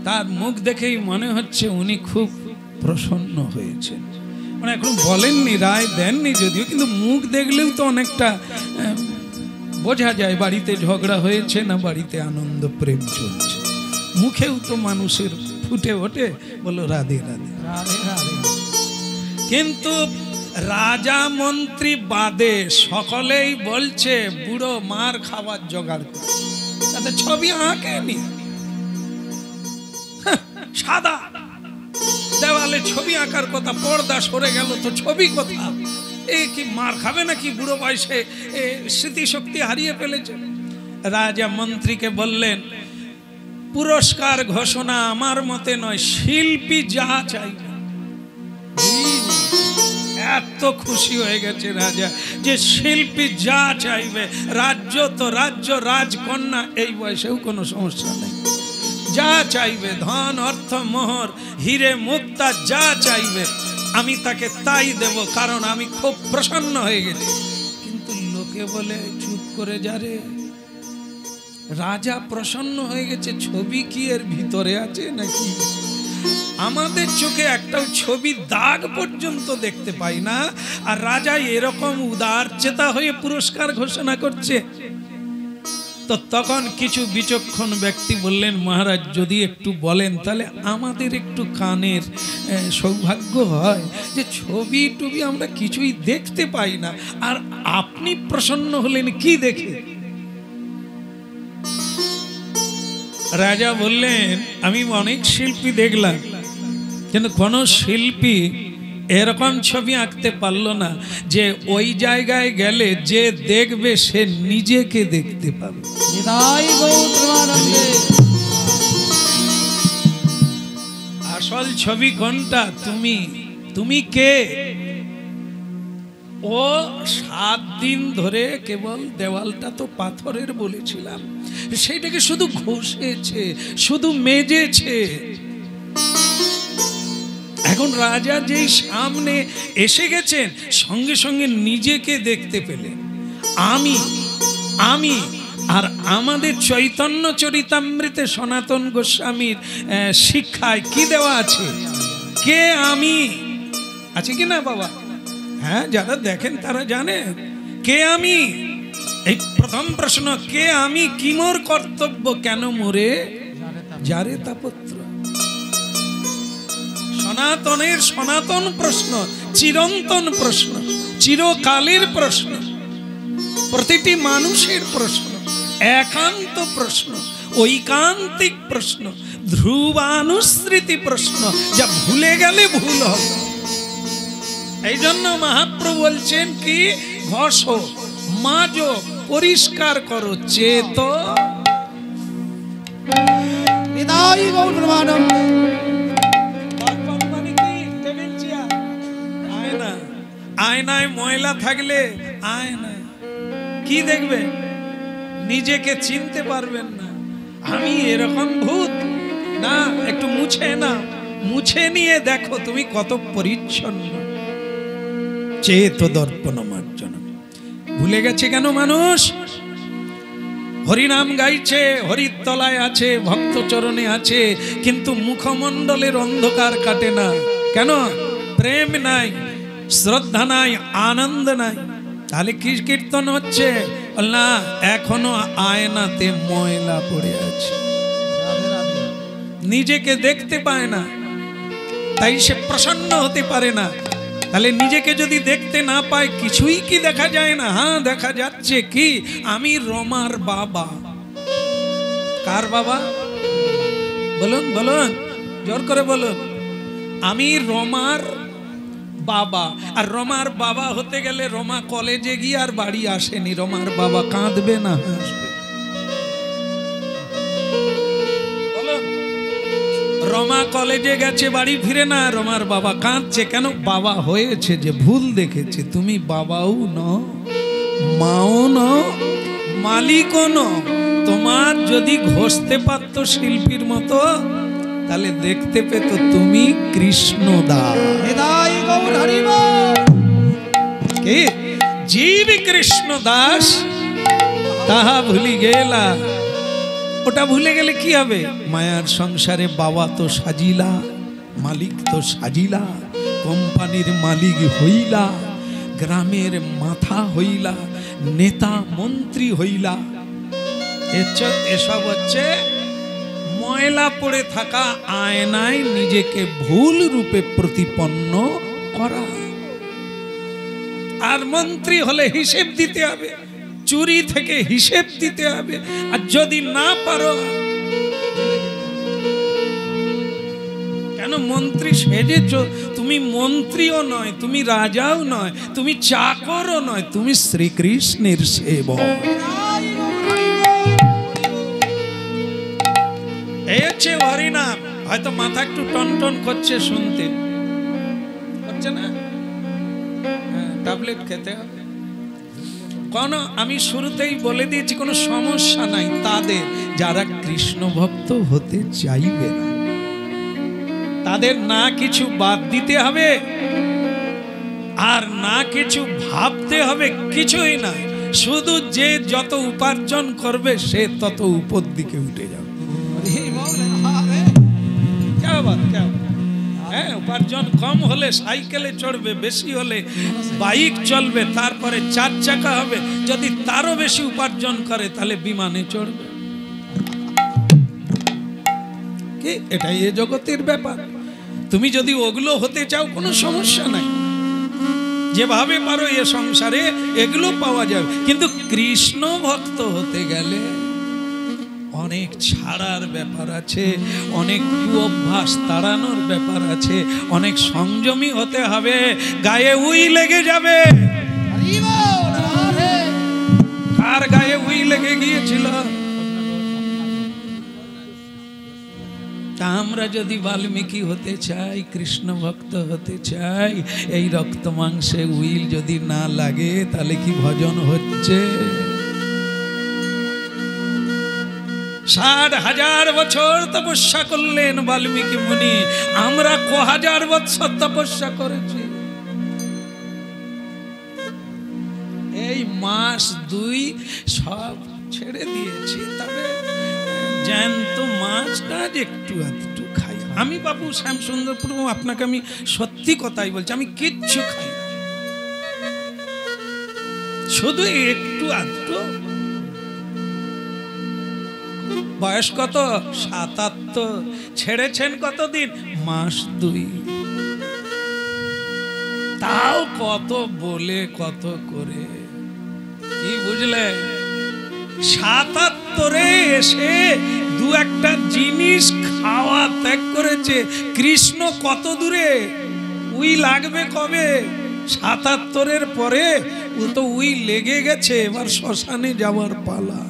তার মুখ দেখেই মনে হচ্ছে উনি খুব প্রসন্ন হয়েছেন। মানে এখন বলেননি, রায় দেননি যদিও, কিন্তু মুখ দেখলেও তো অনেকটা বোঝা যায় বাড়িতে ঝগড়া হয়েছে না বাড়িতে আনন্দ প্রেম চলছে। মুখেও তো মানুষের ফুটে ওঠে, বলো রাধে রাধে রাধে রাধে। কিন্তু রাজা মন্ত্রী বাদে সকলেই বলছে বুড়ো মার খাবার জোগাড় করে, তাতে ছবি আঁকেনি। সাদা দেওয়ালে ছবি আঁকার কথা, পর্দা সরে গেল তো ছবি কথা। এ কি মার খাবে নাকি বুড়ো বয়সে, স্মৃতিশক্তি হারিয়ে ফেলেছে। রাজা মন্ত্রীকে বললেন, পুরস্কার ঘোষণা আমার মতে নয়, শিল্পী যা চাইবে। এত খুশি হয়ে গেছে রাজা যে শিল্পী যা চাইবে। রাজ্য তো রাজ্য, রাজকন্যা এই বয়সেও কোনো সমস্যা নেই, যা চাইবে, ধন অর্থ মোহর হিরে মুক্তা যা চাইবে আমি তাকে তাই দেব, কারণ আমি খুব প্রসন্ন হয়ে গেছি। কিন্তু লোকে বলে চুপ করে যা রে, রাজা প্রসন্ন হয়ে গেছে, ছবি কি এর ভিতরে আছে নাকি? আমাদের চোখে একটাও ছবি দাগ পর্যন্ত দেখতে পাই না, আর রাজা এরকম উদার চেতা হয়ে পুরস্কার ঘোষণা করছে। তো তখন কিছু বিচক্ষণ ব্যক্তি বললেন, মহারাজ যদি একটু বলেন তাহলে আমাদের একটু কানের সৌভাগ্য হয়, যে ছবি টবি আমরা কিছুই দেখতে পাই না, আর আপনি প্রসন্ন হলেন কি দেখে? রাজা বললেন, আমি অনেক শিল্পী দেখলাম, কিন্তু কোন শিল্পী এরকম ছবি আঁকতে পারলো না যে ওই জায়গায় গেলে যে দেখবে সে নিজেকে দেখতে পাবে। আসল ছবি কোনটা? তুমি কে? ও 7 দিন ধরে কেবল দেওয়ালটা তো পাথরের বলেছিলাম, সেটাকে শুধু ঘষেছে, শুধু মেজেছে। এখন রাজা যেই সামনে এসে গেছেন, সঙ্গে সঙ্গে নিজেকে দেখতে পেলেন। আমি আর আমাদের চৈতন্য চরিতামৃতে সনাতন গোস্বামীর শিক্ষায় কি দেওয়া আছে? কে আমি আছে কি না বাবা? হ্যাঁ, যারা দেখেন তারা জানে কে আমি। এই প্রথম প্রশ্ন, কে আমি, কি মোর কর্তব্য, কেন মোরে যারে তাপত্র। সনাতনের সনাতন প্রশ্ন, চিরন্তন প্রশ্ন, চিরকালের প্রশ্ন, প্রতিটি মানুষের প্রশ্ন, একান্ত প্রশ্ন, ঐকান্তিক প্রশ্ন, ধ্রুবানুস্মৃতি প্রশ্ন, যা ভুলে গেলে ভুল হবে। এই জন্য মহাপ্রভু বলছেন কি, ঘষো মাজো, পরিষ্কার করো, চেত। নিতাই গৌর প্রেমানন্দে। আয়না, আয়নায় ময়লা থাকলে আয়না কি দেখবে? নিজেকে চিনতে পারবেন না। আমি এরকম ভূত না, একটু মুছে না, মুছে নিয়ে দেখো তুমি কত পরিচ্ছন্ন। চেত দর্পণ মার্জন। ভুলে গেছে কেন মানুষ? হরিনাম গাইছে, হরির তলায় আছে, ভক্ত চরণে আছে, কিন্তু মুখমণ্ডলের অন্ধকার কাটে না। কেন? প্রেম নাই, শ্রদ্ধা নাই, আনন্দ নাই। তাহলে কি কীর্তন হচ্ছে? না, এখনো আয়নাতে ময়লা পড়ে আছে, রাধে রাধে। নিজেকে দেখতে পায় না, তাই সে প্রসন্ন হতে পারে না। তাহলে নিজেকে যদি দেখতে না পায়, কিছুই কি দেখা যায় না? হ্যাঁ, দেখা যাচ্ছে। কি? আমি রমার বাবা। কার বাবা? বলুন বলুন, জোর করে বলুন। আমি রমার বাবা। আর রমার বাবা হতে গেলে রমা কলেজে গিয়ে আর বাড়ি আসেনি। রমার বাবা কাঁদবে না হাসবে? বলুন। রমা কলেজে গেছে, বাড়ি ফিরে না, রমার বাবা কাঁদছে। কেন? বাবা হয়েছে যে ভুল দেখেছে। তুমি বাবাও নও, মাও নও, মালিকও নও। তোমার যদি ঘষতে পারতো শিল্পীর মতো, তাহলে দেখতে পেত তুমি কৃষ্ণদাস। নিতাই গৌর হরি বল। কে? জীব কৃষ্ণদাস তাহা ভুলি গেলা। ওটা ভুলে গেলে কি হবে? মায়ার সংসারে বাবা তো সাজিলা, মালিক তো সাজিলা, কোম্পানির মালিক হইলা, গ্রামের মাথা হইলা, নেতা মন্ত্রী হইলা। এসব হচ্ছে ময়লা পড়ে থাকা আয়নায় নিজেকে ভুল রূপে প্রতিপন্ন করা। আর মন্ত্রী হলে হিসেব দিতে হবে, চুরি থেকে হিসেব দিতে হবে। আর যদি না পারো, কেন মন্ত্রী সেজেছ? তুমি মন্ত্রীও নয়, তুমি রাজাও নয়, তুমি চাকরও নয়, তুমি শ্রীকৃষ্ণের সেবক। এই হচ্ছে হরিনাম। হয়তো মাথা একটু টনটন করছে, শুনতে হচ্ছে না? ট্যাবলেট খেতে হবে। কোন, আমি শুরুতেই বলে দিয়েছি, কোনো সমস্যা নাই তাদের যারা কৃষ্ণ ভক্ত হতে চাইবে না। তাদের না কিছু বাদ দিতে হবে, আর না কিছু ভাবতে হবে, কিছুই না। শুধু যে যত উপার্জন করবে সে তত উপর দিকে উঠে যাবে। হ্যাঁ, উপার্জন কম হলে সাইকেলে চড়বে, বেশি হলে বাইক চলবে, তারপরে 4 চাকা হবে। যদি তারও বেশি উপার্জন করে তাহলে বিমানে চড়বে। কি? এটাই এ জগতের ব্যাপার। তুমি যদি ওগুলো হতে চাও, কোনো সমস্যা নাই, যেভাবে পারো এ সংসারে এগুলো পাওয়া যাবে। কিন্তু কৃষ্ণ ভক্ত হতে গেলে অনেক ছাড়ার ব্যাপার আছে, অনেক অভ্যাস তাড়ানোর ব্যাপার আছে, অনেক সংযমী হতে হবে। গায়ে উই লেগে যাবে। কার গায়ে উই লেগে গিয়েছিল? তা আমরা যদি বাল্মীকি হতে চাই, কৃষ্ণ ভক্ত হতে চাই, এই রক্ত মাংসে উইল যদি না লাগে, তাহলে কি ভজন হচ্ছে? 60,000 বছর তপস্যা করলেন বাল্মীকি মুনি। আমরা ক'1000 বছর তপস্যা করেছি। এই মাস 2 সব ছেড়ে দিয়েছি, তবে জ্যান্ত মাছটা একটু আধটু খাই। আমি বাবু শ্যামসুন্দর প্রভু, আপনাকে আমি সত্যি কথাই বলছি, আমি কিচ্ছু খাই না, শুধু একটু আধটু। বয়স কত? 77। ছেড়েছেন কতদিন? মাস 2। তাও কত বলে কত করে, কি বুঝলে? 77 এসে 2-1টা জিনিস খাওয়া ত্যাগ করেছে। কৃষ্ণ কত দূরে? উই লাগবে কবে? 77-এর পরে ও তো উই লেগে গেছে, এবার শ্মশানে যাওয়ার পালা।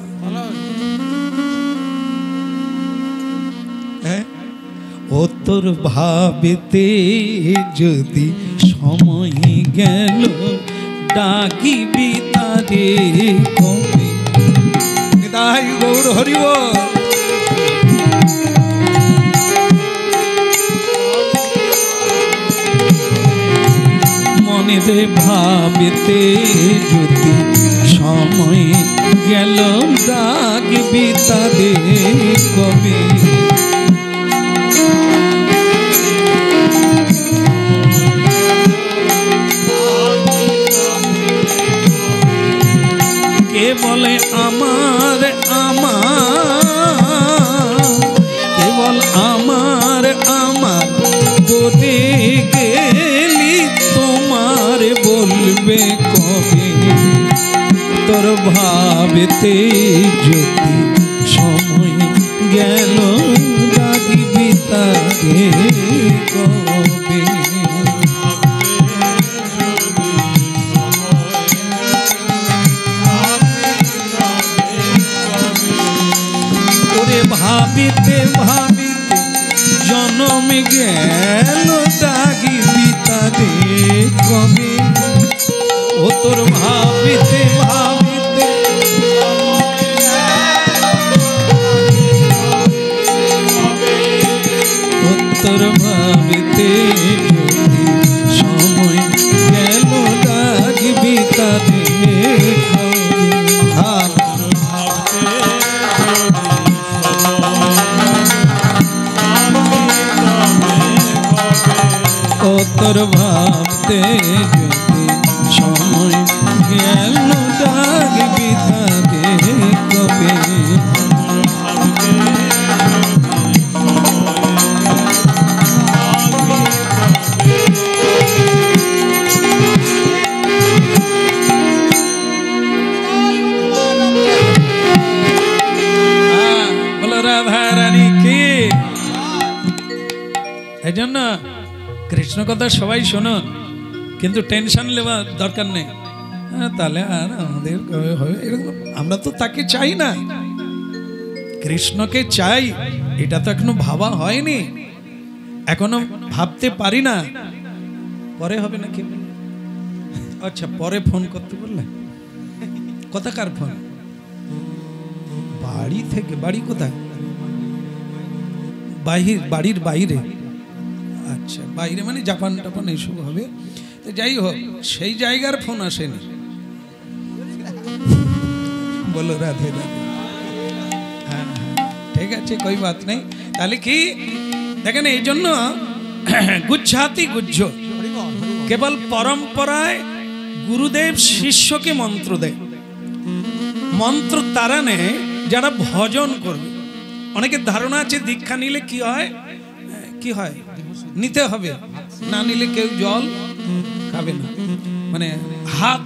হ্যাঁ, ও তোর ভাবেতে যদি সময় গেল ডাকিবি তারে কবে। নিতাই গৌর হরি বল। মনেরে ভাবেতে যদি সময় গেল ডাকিবি তারে কবে। কে বলে আমার আমার, কেবল আমার আমার বলে গেলি তোমার বলবে কবে। তোর ভাবেতে যদি সময় গেল ডাকিবি তারে কবে। ভাবিতে ভাবিতে জনম গেল ডাকিবি তারে কবে। ও তোর ভাবিতে ভাবিতে ও তোর ভাবিতে যদি সময় গেল ডাকিবি তারে কবে। ও তোর ভাবতে যদি সময় গেল ডাকবি তারে কবে। বলো রাধা রানী কি। এই জন্য কৃষ্ণ কথা সবাই শুনুন, কিন্তু টেনশন নেওয়ার দরকার নেই। তাহলে আর আমাদের কবে হবে এরকম, আমরা তো তাকে চাই না, কৃষ্ণকে চাই। এটা তো এখনো ভাবা হয়নি, এখনো ভাবতে পারি না। পরে হবে নাকি? আচ্ছা, পরে ফোন করতে বললে। কোথাকার ফোন? বাড়ি থেকে। বাড়ি কোথায়? বাড়ির বাইরে। আচ্ছা, বাইরে মানে জাপান টাপান এইসব হবে। তো যাই হোক, সেই জায়গার ফোন আসেনি। বলো রাধে রাধে। হ্যাঁ, ঠিক আছে, কই বাত নেই। তাহলে কি দেখেন, এই জন্য গুজ্জাতি গুজ্জ, কেবল পরম্পরায় গুরুদেব শিষ্যকে মন্ত্র দেয়। মন্ত্র তারা নেয় যারা ভজন করবে। অনেকের ধারণা আছে দীক্ষা নিলে কি হয়, কি হয়, নিতে হবে, না নিলে কেউ জল খাবে না। মানে হাত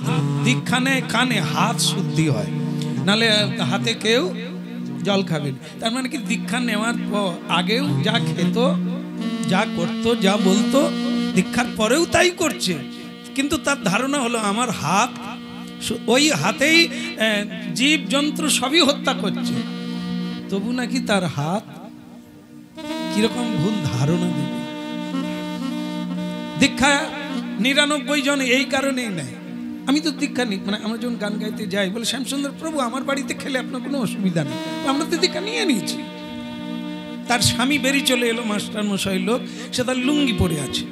দীক্ষা নেয় কানে, হাত শুদ্ধি হয়, নালে হাতে কেউ জল খাবে না। তার মানে কি দীক্ষা নেওয়ার পর আগেও যা খেত, যা করতো, যা বলতো, দীক্ষার পরেও তাই করছে। কিন্তু তার ধারণা হলো আমার হাত, ওই হাতেই জীব জন্তু সবই হত্যা করছে, তবু নাকি তার হাত। কিরকম ভুল ধারণা দেবে। দীক্ষা 99 জন এই কারণেই নেয়। আমি তো দীক্ষা নিই, মানে আমরা যখন গান গাইতে যাই বলে শ্যামসুন্দর প্রভু আমার বাড়িতে খেলে আপনার কোনো অসুবিধা নেই, আমরা তো দীক্ষা নিয়ে নিয়েছি। তার স্বামী বেরিয়ে চলে এলো, মাস্টার মশাই লোক, সে তার লুঙ্গি পরে আছে।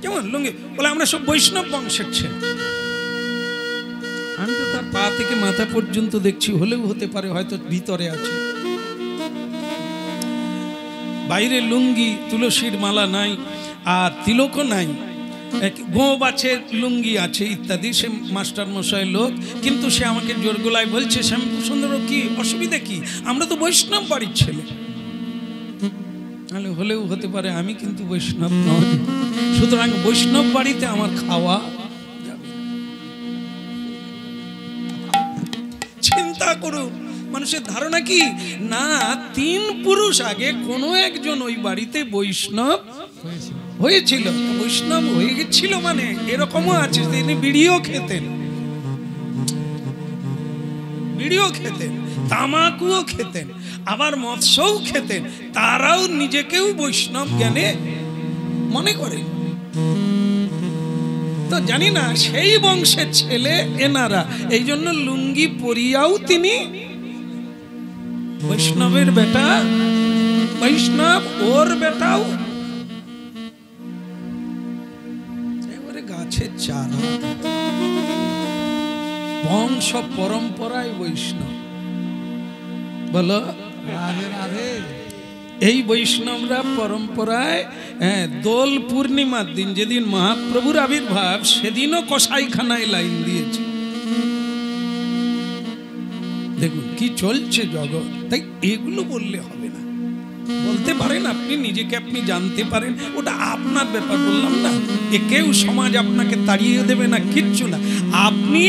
কেমন লুঙ্গি? বলে আমরা সব বৈষ্ণব বংশের ছেলে। আমি তো তার পা থেকে মাথা পর্যন্ত দেখছি, হলেও হতে পারে হয়তো ভিতরে আছে। বাইরে লুঙ্গি, তুলসীর মালা নাই, আর তিলকও নাই, গোবাছের লুঙ্গি আছে ইত্যাদি। সে মাস্টার মশাই লোক, কিন্তু সে আমাকে জোর গলায় বলছে শ্যামসুন্দর কি অসুবিধা কি, আমরা তো বৈষ্ণব বাড়ির ছেলে। হলেও হতে পারে, আমি কিন্তু বৈষ্ণব নয়, সুতরাং বৈষ্ণব বাড়িতে আমার খাওয়া যাবে। চিন্তা করুন, মানুষের ধারণা কি না 3 পুরুষ আগে কোনো একজন ওই বাড়িতে বৈষ্ণব হয়েছিল। হয়েছিল, বৈষ্ণব হয়ে গেছিল মানে এরকমও আছে, তিনি বিড়িও খেতেন, তামাকুও খেতেন, আবার মৎস্যও খেতেন, তারাও নিজেকেও বৈষ্ণব জ্ঞানে মনে করেন। তো জানি না সেই বংশের ছেলে এনারা, এই জন্য লুঙ্গি পরিয়াও তিনি বৈষ্ণবের বেটা, বৈষ্ণব ওর বেটাও এবারে গাছের চারা, বংশ পরম্পরায় বৈষ্ণব। বলো রাধে রাধে। এই বৈষ্ণবরা পরম্পরায় দোল পূর্ণিমার দিন, যেদিন মহাপ্রভুর আবির্ভাব, সেদিনও কসাইখানায় লাইন দিয়েছে। দেখুন কি চলছে জগৎ। তাই এগুলো বললে হবে না, বলতে পারেন আপনি, নিজেকে আপনি জানতে পারেন, ওটা আপনার ব্যাপার। বললাম না, কেউ সমাজ আপনাকে তাড়িয়ে দেবে না, কিচ্ছু না। আপনি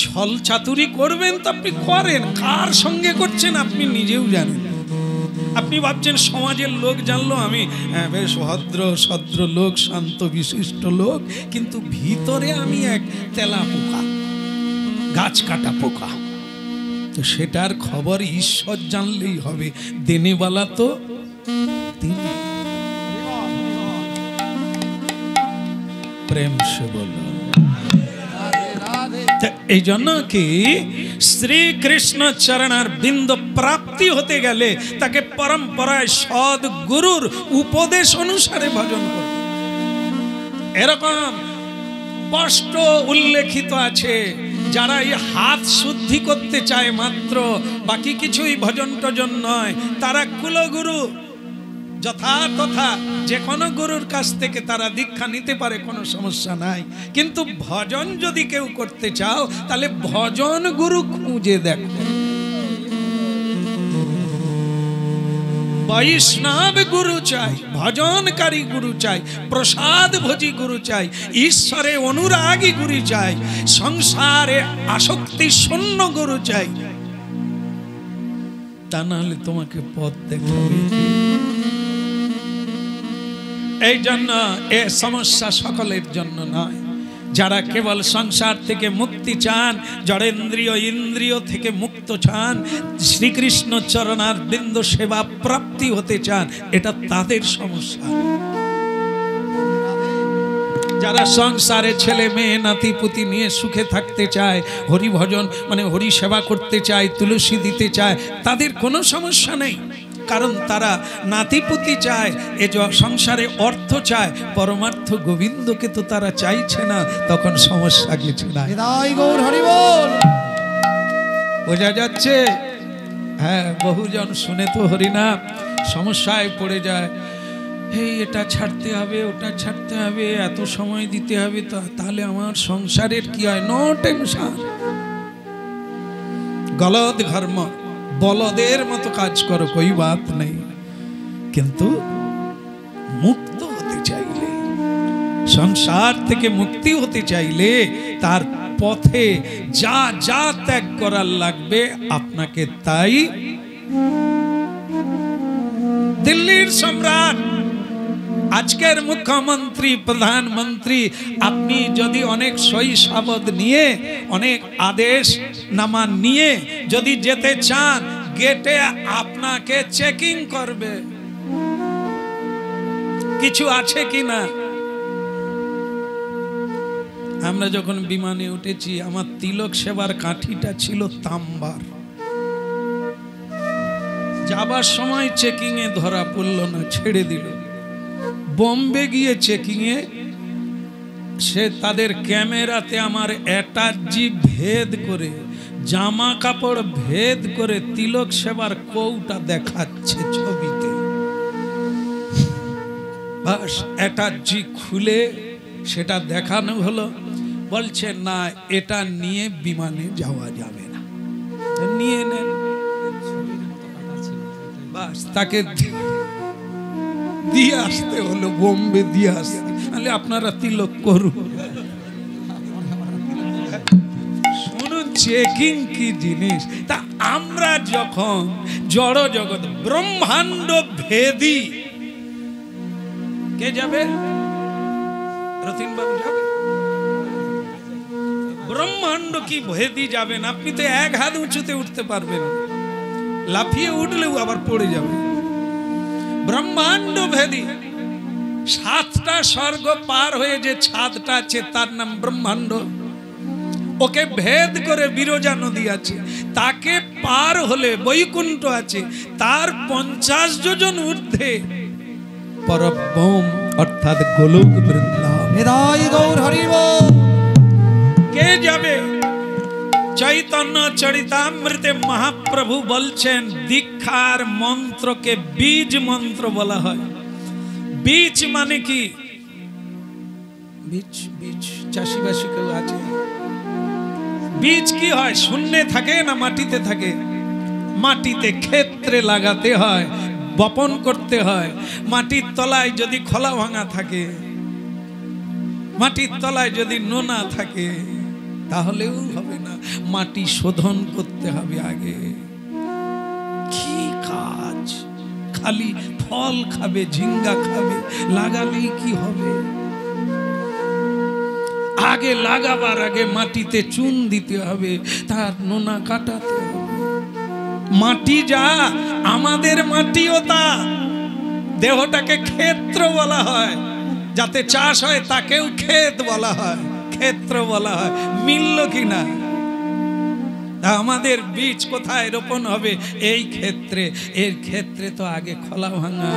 ছল চাতুরি করবেন তো আপনি করেন, কার সঙ্গে করছেন আপনি নিজেও জানেন। আপনি ভাবছেন সমাজের লোক জানলো আমি বেশ ভদ্র সদ্র লোক, শান্ত বিশিষ্ট লোক, কিন্তু ভিতরে আমি এক তেলা পোকা, গাছ কাটা পোকা। তো সেটার খবর ঈশ্বর জানলেই হবে, দেনেওয়ালা তো তিনি। প্রেম সে বলো। এই জন্য কি শ্রীকৃষ্ণ চরণার বিন্দ প্রাপ্তি হতে গেলে তাকে পরম্পরায় সদ গুরুর উপদেশ অনুসারে ভজন করবে। এরকম স্পষ্ট উল্লেখিত আছে, যারা এই হাত শুদ্ধি করতে চায় মাত্র, বাকি কিছুই ভজন টজন নয়, তারা কুলগুরু যথাতথা যে কোনো গুরুর কাছ থেকে তারা দীক্ষা নিতে পারে, কোনো সমস্যা নাই। কিন্তু ভজন যদি কেউ করতে চাও, তাহলে ভজন গুরু খুঁজে দেখো। বৈষ্ণব গুরু চাই, ভজনকারী গুরু চাই, প্রসাদ ভোজি গুরু চাই, ঈশ্বরে অনুরাগী গুরু চাই, সংসারে আসক্তি শূন্য গুরু চাই। তা নাহলে তোমাকে পথ দেখাবে। এই জন্য এ সমস্যা সকলের জন্য নয়। যারা কেবল সংসার থেকে মুক্তি চান, জড়েন্দ্রিয় ইন্দ্রিয় থেকে মুক্ত চান, শ্রীকৃষ্ণ চরণার বিন্দু সেবা প্রাপ্তি হতে চান, এটা তাদের সমস্যা। যারা সংসারে ছেলে মেয়ে নাতি পুতি নিয়ে সুখে থাকতে চায়, হরি ভজন মানে হরি সেবা করতে চায়, তুলসী দিতে চায়, তাদের কোনো সমস্যা নেই। কারণ তারা নাতিপুতি চায়, এ সংসারে অর্থ চায়, পরমার্থ গোবিন্দকে তো তারা চাইছে না, তখন সমস্যা কিছু না। বোঝা যাচ্ছে? হ্যাঁ, বহুজন শুনে তো হরিনাম সমস্যায় পড়ে যায়। এই এটা ছাড়তে হবে, ওটা ছাড়তে হবে, এত সময় দিতে হবে, তাহলে আমার সংসারের কি হয়? নো টেনশন, গলদ ঘর্ম, বলদের মতো কাজ করো, কই বাত নেই। কিন্তু মুক্ত হতে চাইলে, সংসার থেকে মুক্তি হতে চাইলে, তার পথে যা যা ত্যাগ করার লাগবে আপনাকে তাই। দিল্লির সম্রাট, আজকের মুখ্যমন্ত্রী, প্রধানমন্ত্রী, আপনি যদি অনেক সই সাবদ নিয়ে, অনেক আদেশ নামা নিয়ে যদি যেতে চান, গেটে আপনাকে চেকিং করবে কিছু আছে কিনা। আমরা যখন বিমানে উঠেছি, আমার তিলক সেবার কাঠিটা ছিল তাম্বার। যাবার সময় চেকিং এ ধরা পড়ল না, ছেড়ে দিল। বোম্বে গিয়ে চেকিং এ সে তাদের ক্যামেরাতে আমার অ্যাটাচি ভেদ করে, জামা কাপড় ভেদ করে তিলক সেবার কৌটা দেখাচ্ছে ছবিতে। বাস অ্যাটাচি খুলে সেটা দেখানো হলো। বলছে না, এটা নিয়ে বিমানে যাওয়া যাবে না। নিয়ে নেন। বাস তাকে দিয়ে আসতে হলো, বোম্বে দিয়ে আসতে। তাহলে আপনারা তিলক করুন। শুনুন চেকিং কি জিনিস। তা আমরা যখন জড় জগৎ ব্রহ্মাণ্ড ভেদী কে যাবে? রতিন বাবু যাবে? ব্রহ্মাণ্ড কি ভেদি যাবেন? আপনি তো এক হাত উঁচুতে উঠতে পারবেন, লাফিয়ে উঠলেও আবার পড়ে যাবে। ব্রহ্মাণ্ড ভেদি 7টা স্বর্গ পার হয়ে যে ছাদটা আছে তার নাম ব্রহ্মাণ্ড। ওকে ভেদ করে বিরজা নদী আছে, তাকে পার হলে বৈকুণ্ঠ আছে, তার 50 যোজন ঊর্ধ্বে পরব্রহ্ম অর্থাৎ গোলক বৃন্দাবন। নিতাই গৌর হরি বল। কে যাবে? চৈতন্য চরিতামৃতে মহাপ্রভু বলছেন দীক্ষার মন্ত্রকে বীজ মন্ত্র বলা হয়। বীজ মানে কি? বীজ বীজ চাষিবাসী কেউ আছে? বীজ কি হয়? শূন্যে থাকে না মাটিতে থাকে? মাটিতে ক্ষেত্রে লাগাতে হয়, বপন করতে হয়। মাটির তলায় যদি খোলা ভাঙা থাকে, মাটির তলায় যদি নোনা থাকে তাহলেও হবে না, মাটি শোধন করতে হবে আগে। কি কাজ? খালি ফল খাবে, ঝিঙ্গা খাবে, লাগালেই কি হবে? আগে লাগাবার আগে মাটিতে চুন দিতে হবে, তার নোনা কাটাতে হবে। মাটি যা, আমাদের মাটিও তা। দেহটাকে ক্ষেত্র বলা হয়, যাতে চাষ হয় তাকেও ক্ষেত বলা হয়, ক্ষেত্র বলা হয়। মিলল কিনা? আমাদের বীজ কোথায় রোপণ হবে? এই ক্ষেত্রে। এর ক্ষেত্রে তো আগে খোলা ভাঙা,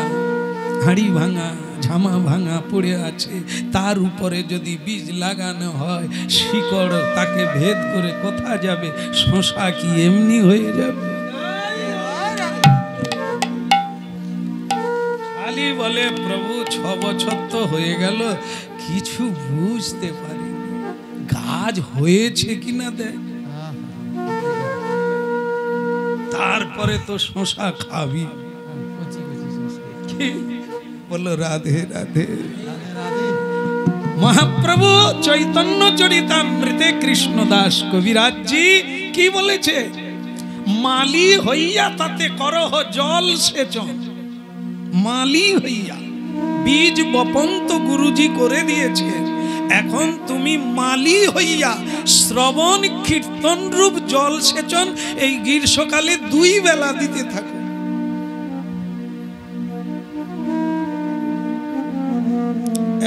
হাঁড়ি ভাঙা, ঝামা ভাঙা পড়ে আছে, তার উপরে যদি বীজ লাগানো হয়, শিকড় তাকে ভেদ করে কোথা যাবে? শশা কি এমনি হয়ে যাবে? খালি বলে প্রভু 6 বছর তো হয়ে গেল, কিছু বুঝতে পারি, গাছ হয়েছে কিনা দেখ, তারপরে তো শশা খাবি। বলো রাধে রাধে। মহাপ্রভু চৈতন্য চরিতামৃতে কৃষ্ণদাস কবিরাজজি কি বলেছে? মালি হইয়া তাতে করহ জল সেচন। মালি হইয়া, বীজ বপন তো গুরুজি করে দিয়েছে, এখন তুমি মালি হইয়া শ্রবণ কীর্তন রূপ জল সেচন এই গ্রীষ্মকালে 2 বেলা দিতে থাকো।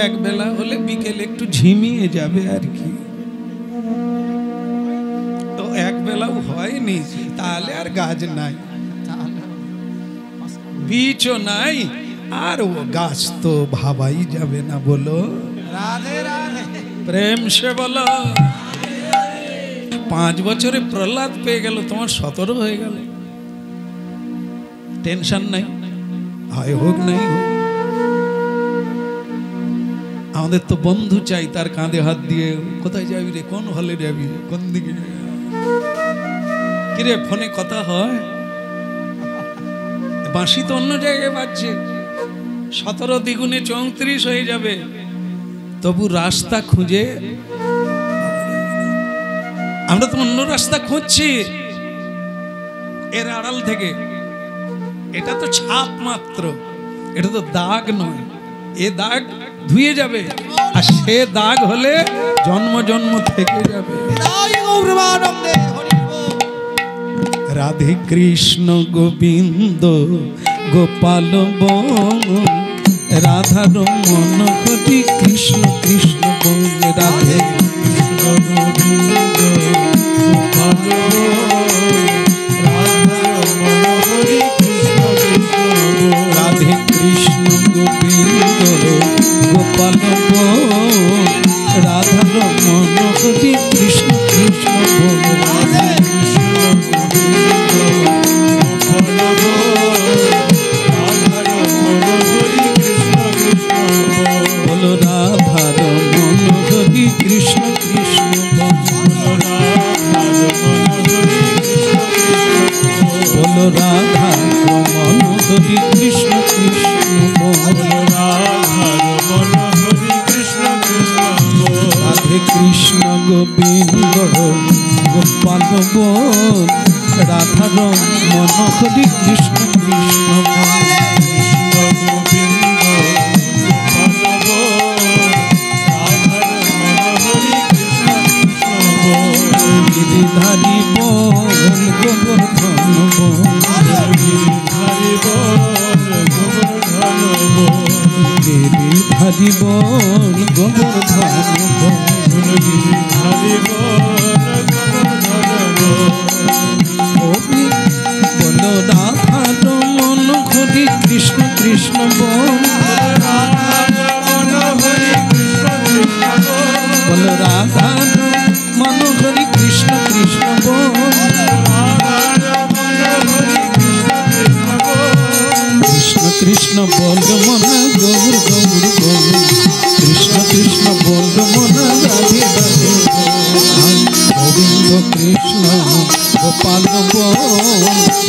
এক বেলা হলে বিকেলে একটু ঝিমিয়ে যাবে আর কি, তো এক বেলাও হয়নি, তাহলে আর গাছ নাই, বীজও নাই, আর ও গাছ তো ভাবাই যাবে না। বলো রাধে রাধে। প্রেম সে বলো। 5 বছরে প্রহ্লাদ পেয়ে গেল, তোমার 17 হয়ে গেল, টেনশন নাই, হয় হোক নাই হোক। আমাদের তো বন্ধু চাই, তার কাঁধে হাত দিয়ে কোথায় যাবি রে, কোন হলে যাবি, কোন দিকে কিরে, ফোনে কথা হয়, বাঁশি তো অন্য জায়গায় বাজছে, 17 দ্বিগুণে 34 হয়ে যাবে, তবু রাস্তা খুঁজে। আমরা তো অন্য রাস্তা খুঁজছি এর আড়াল থেকে। এটা তো ছাপ মাত্র, এটা তো দাগ নয়। এ দাগ ধুয়ে যাবে, আর সে দাগ হলে জন্ম জন্ম থেকে যাবে। নিতাই গৌর প্রেমানন্দে হরি বল। রাধে কৃষ্ণ গোবিন্দ গোপাল বল, রাধার মন হরি কৃষ্ণ কৃষ্ণ বল। রাধে কৃষ্ণ গোবিন্দ গোপাল বল, রাধার মন হরি কৃষ্ণ কৃষ্ণ বল। রাধে কৃষ্ণ গোবিন্দ গোপাল বল, রাধার মন হরি কৃষ্ণ কৃষ্ণ বল। রাধে কৃষ্ণ গোবিন্দ গোপাল বল, রাধার মন হরি কৃষ্ণ কৃষ্ণ বল। বলো রাধার মন হরি কৃষ্ণ কৃষ্ণ বল। বলো রাধার মন হরি কৃষ্ণ কৃষ্ণ বল। রাধার মন হরি কৃষ্ণ কৃষ্ণ বল। রাধে কৃষ্ণ গোবিন্দ গোপাল বল, রাধার মন হরি কৃষ্ণ কৃষ্ণ বল। কৃষ্ণ গোবিন্দ গোপাল হরি বল গোবর্ধন হরি বল হরি বল রাধার মন হরি কৃষ্ণ কৃষ্ণ বল বল রাধার মন হরি কৃষ্ণ কৃষ্ণ বল কৃষ্ণ কৃষ্ণ বল মন গৌর গৌর বল কৃষ্ণ কৃষ্ণ বল মন রাধে রাধে গোবিন্দ কৃষ্ণ গোপাল বল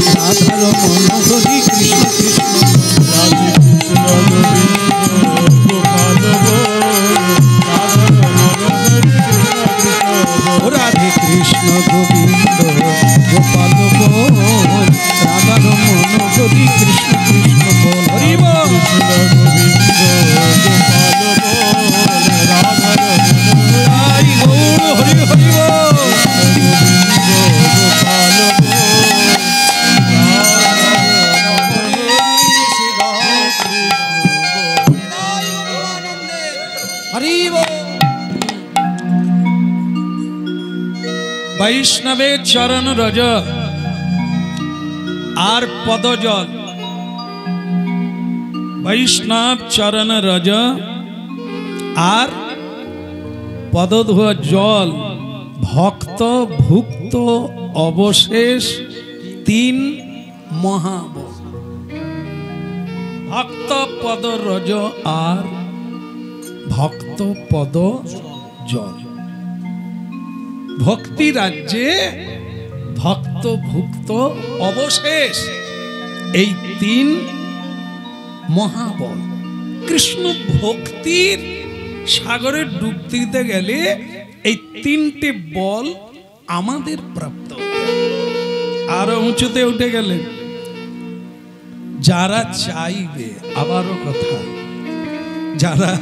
রাধার মন হরি কৃষ্ণ কৃষ্ণ রাধে কৃষ্ণ গোবিন্দ গোপাল রাধে কৃষ্ণ গোবিন্দ গোপাল বল রাধার মন হরি কৃষ্ণ কৃষ্ণ বল হরি বল হরি গৌর হরি হরি বল হরি বল বৈষ্ণবে চরণ রজ আর পদজল বৈষ্ণব চরণ রজ আর পদধোয়া জল ভক্ত ভুক্ত অবশেষ তিন মহাবল ভক্ত পদ রজ আর ভক্ত পদ জল ভক্তি রাজ্যে ভক্ত ভুক্ত অবশেষ এই তিন মহাবল কৃষ্ণ ভক্তির সাগরে ডুব দিতে গেলে এই তিনটে বল আমাদের প্রাপ্ত আরো উঁচুতে উঠে গেলেন যারা চাইবে আবারও কথা যারা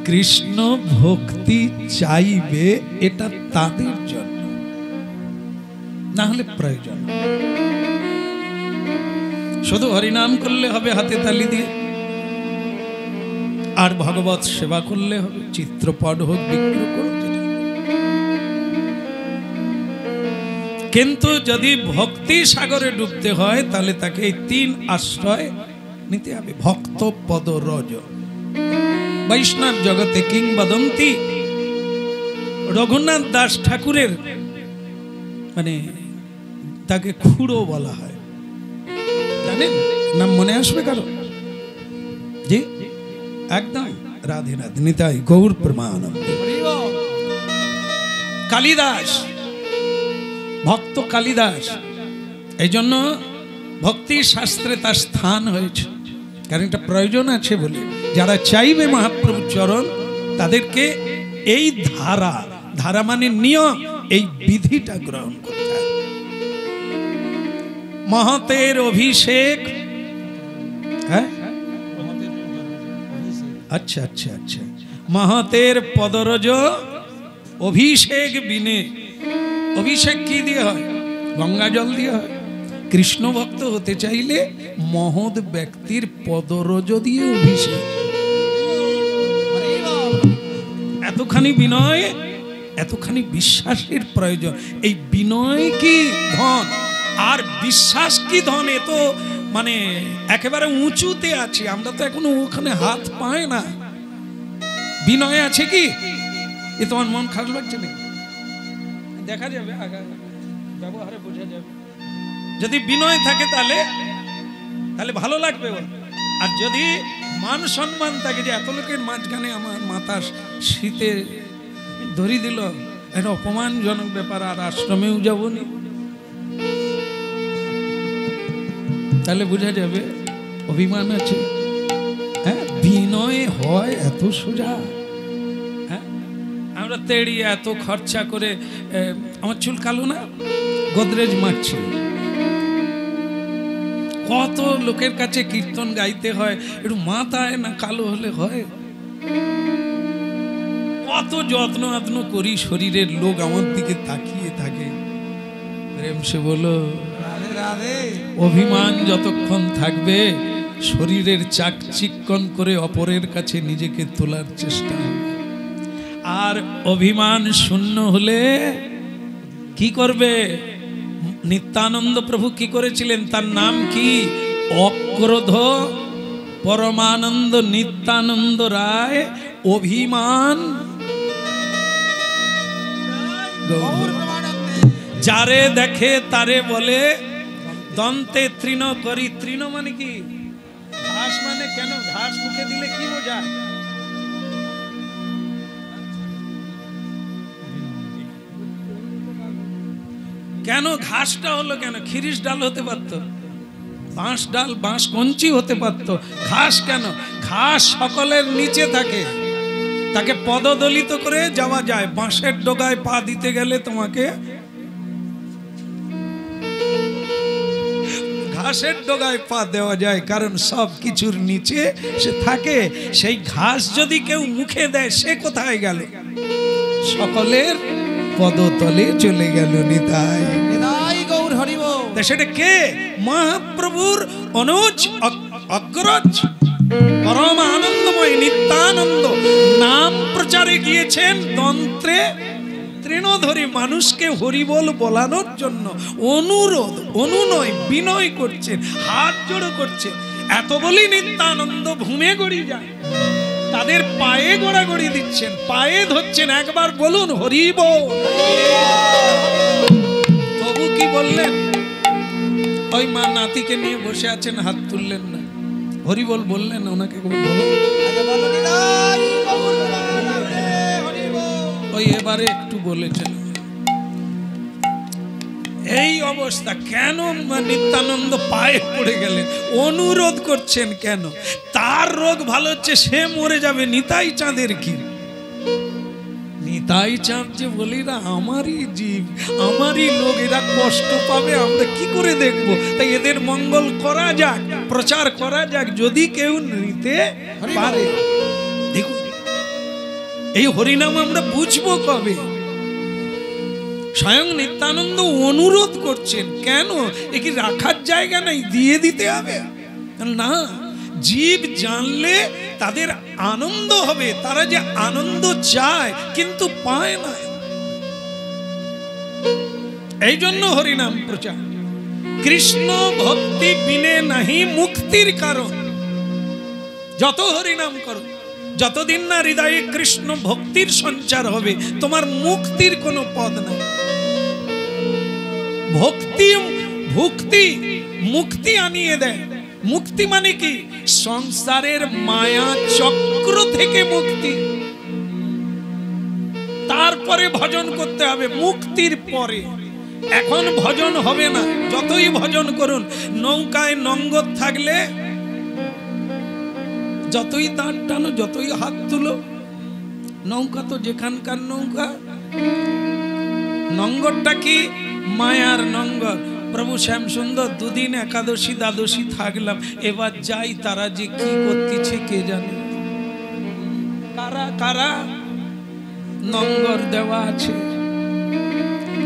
কৃষ্ণ ভক্তি চাইবে এটা তাদের জন্য না হলে প্রয়োজন শুধু হরিনাম করলে হবে হাতে তালি দিয়ে আর ভগবত সেবা করলে হবে চিত্রপট হোক বিক্রয় করো কিন্তু যদি ভক্তি সাগরে ডুবতে হয় তাহলে তাকে এই তিন আশ্রয় নিতে হবে ভক্ত পদ রজ বৈষ্ণব জগতে কিংবদন্তি রঘুনাথ দাস ঠাকুরের মানে তাকে খুড়ো বলা হয় জানেন নাম মনে আসবে কারো জি একদম রাধে রাধে নিতাই গৌর প্রেমানন্দে কালিদাস ভক্ত কালিদাস এই জন্য ভক্তি শাস্ত্রে তার স্থান হয়েছে কারণ এটা প্রয়োজন আছে বলে যারা চাইবে মহাপ্রভু চরণ তাদেরকে এই ধারা ধারা মানে নিয়ম এই বিধিটা গ্রহণ করতে হবে মহতের অভিষেক হ্যাঁ আচ্ছা আচ্ছা আচ্ছা মহতের পদরজ অভিষেক বিনে অভিষেক কি দিয়ে হয় গঙ্গা জল দিয়ে হয় কৃষ্ণ ভক্ত হতে চাইলে মহৎ ব্যক্তির পদরজ দিয়ে অভিষেক এতখানি বিনয় এতখানি বিশ্বাসের প্রয়োজন এই বিনয় কি ধন আর বিশ্বাস কি ধন এ তো মানে একেবারে উঁচুতে আছে আমরা তো এখনো ওখানে হাত পাই না বিনয় আছে কি এ তোমার মন খারাপ লাগছে নাকি দেখা যাবে ব্যবহারে বোঝা যাবে যদি বিনয় থাকে তাহলে তাহলে ভালো লাগবে আর যদি মান সম্মান থাকে যে এত লোকের মাঝখানে আমার মাথা শীতে ধরি দিল এটা অপমানজনক ব্যাপার আর আশ্রমেও যাবনি তাহলে বোঝা যাবে অভিমান আছে হ্যাঁ বিনয় হয় এত সোজা হ্যাঁ আমরা তেড়ি এত খরচা করে আমার চুল কালো না গোদরেজ মারছি কত লোকের কাছে কীর্তন গাইতে হয় একটু মাথায় না কালো হলে হয় কত যত্ন আত্ন করি শরীরের লোক আমার দিকে তাকিয়ে থাকে প্রেম সে বলো রাধে রাধে অভিমান যতক্ষণ থাকবে শরীরের চাকচিক্কন করে অপরের কাছে নিজেকে তোলার চেষ্টা হবে। আর অভিমান শূন্য হলে কি করবে? নিত্যানন্দ প্রভু কি করেছিলেন? তার নাম কি? অক্রোধ পরমানন্দ নিত্যানন্দ রায় অভিমান। যারে দেখে তারে বলে দন্তে তৃণ করি। তৃণ মানে কি? ঘাস মানে কেন? ঘাস মুখে দিলে কি বোঝায়? কেন ঘাসটা হলো কেন? খিরিস ডাল হতে পারত, বাঁশ ডাল বাঁশ কঞ্চি হতে পারত, ঘাস কেন? ঘাস সকলের নিচে থাকে, তাকে পদদলিত করে যাওয়া যায়। বাঁশের ডগায় পা দিতে গেলে তোমাকে ঘাসের ডগায় পা দেওয়া যায়, কারণ সব কিছুর নিচে সে থাকে। সেই ঘাস যদি কেউ মুখে দেয়, সে কোথায় গেল? সকলের পদতলে চলে গেল। নিতাই নিতাই গৌর হরি বল। সেটা কে? মহাপ্রভুর অনুজ অগ্রজ পরম আনন্দময় নিত্যানন্দ নাম প্রচারে গিয়েছেন দন্ত্রে তৃণধরি। মানুষকে হরিবোল বলানোর জন্য অনুরোধ, অনুনয়, বিনয় করছেন, হাত জোড়ো করছেন। এত বলি নিত্যানন্দ ভূমে গড়ি যায়, তাদের পায়ে গোড়াগড়ি দিচ্ছেন, পায়ে ধরছেন। একবার বলুন হরি বল। তবু কি বললেন? ওই মা নাতিকে নিয়ে বসে আছেন, হাত তুললেন না, হরি বল বললেন। ওনাকে ওই এবারে একটু বলেছেন। এই অবস্থা কেন? নিত্যানন্দ পায়ে পড়ে গেলেন, অনুরোধ করছেন কেন? তার রোগ ভালো হচ্ছে, সে মরে যাবে। নিতাই চাঁদের কি? নিতাই চাঁদ যে বলি না, আমারই জীব, আমারই লোক, এরা কষ্ট পাবে, আমরা কি করে দেখবো? তাই এদের মঙ্গল করা যাক, প্রচার করা যাক, যদি কেউ নিতে পারে। দেখুন এই হরিনাম আমরা বুঝবো কবে? স্বয়ং নিত্যানন্দ অনুরোধ করছেন কেন? এ কি রাখার জায়গা নাই? দিয়ে দিতে হবে না। জীব জানলে তাদের আনন্দ হবে, তারা যে আনন্দ চায় কিন্তু পায় না। এই জন্য হরিনাম প্রচার। কৃষ্ণ ভক্তি বিনে নাহি মুক্তির কারণ। যত হরিনাম করো, যতদিন না হৃদয়ে কৃষ্ণ ভক্তির সঞ্চার হবে, তোমার মুক্তির কোনো পদ নাই। ভক্তি ভক্তি মুক্তি আনিয়ে দেয়। মুক্তি মানে কি? সংসারের মায়া চক্র থেকে মুক্তি। তারপরে ভজন করতে হবে মুক্তির পরে। এখন ভজন হবে না, যতই ভজন করুন। নৌকায় নঙ্গর থাকলে যতই দাঁড় টানো, যতই হাত তুলো, নৌকা তো যেখানকার নৌকা। নঙ্গরটা কি? মায়ার নঙ্গর। প্রভু শ্যামসুন্দর দুদিন একাদশী দ্বাদশী থাকলাম, এবার যাই, তারা যে কি করতেছে কে জানে। কারা কারা নঙ্গর দেওয়া আছে,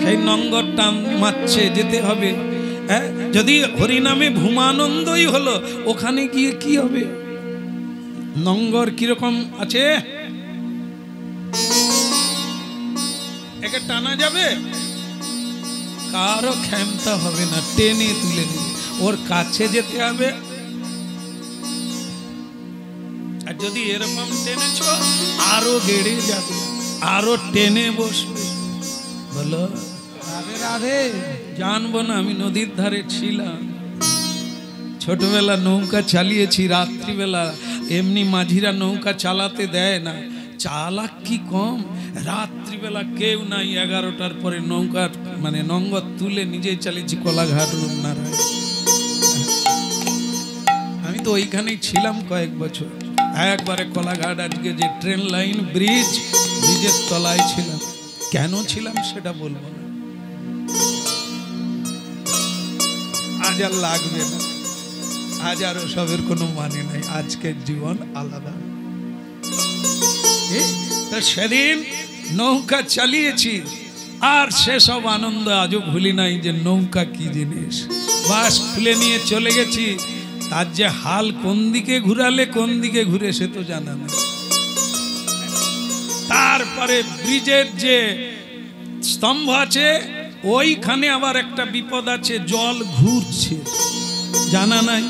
সেই নঙ্গরটা মারছে, যেতে হবে। হ্যাঁ, যদি হরিনামে ভূমানন্দই হলো, ওখানে গিয়ে কি হবে? নঙ্গর কিরকম আছে? একে টানা যাবে? কারো ক্ষমতা হবে না, টেনে তুলে নিয়ে ওর কাছে যেতে হবে। আর যদি এরকম টেনেছ, আরো গেড়ে যাবে, আরো টেনে বসবে। বলো রাধে রাধে। জানবো না, আমি নদীর ধারে ছিলাম, ছোটবেলা নৌকা চালিয়েছি। রাত্রিবেলা এমনি মাঝিরা নৌকা চালাতে দেয় না, চালাক কি কম। রাত্রিবেলা কেউ নাই, 11টার পরে নৌকা মানে নঙ্গর তুলে নিজেই চালিয়েছি কলাঘাট রূপনারায়ণ। আমি তো ওইখানেই ছিলাম কয়েক বছর। একবারে কলাঘাট, আজকে যে ট্রেন লাইন ব্রিজ, ব্রিজের তলায় ছিলাম। কেন ছিলাম সেটা বলবো না, আজ আর লাগবে না। আজ আর ওসবের কোনো মানে নাই, আজকের জীবন আলাদা। সেদিন নৌকা চালিয়েছি, আর সেসব আনন্দ আজও ভুলি নাই যে নৌকা কি জিনিস। বাস খুলে নিয়ে চলে গেছি, তার যে হাল কোন দিকে ঘুরালে কোন দিকে ঘুরে সে তো জানা নেই। তারপরে ব্রিজের যে স্তম্ভ আছে ওইখানে আবার একটা বিপদ আছে, জল ঘুরছে, জানা নাই।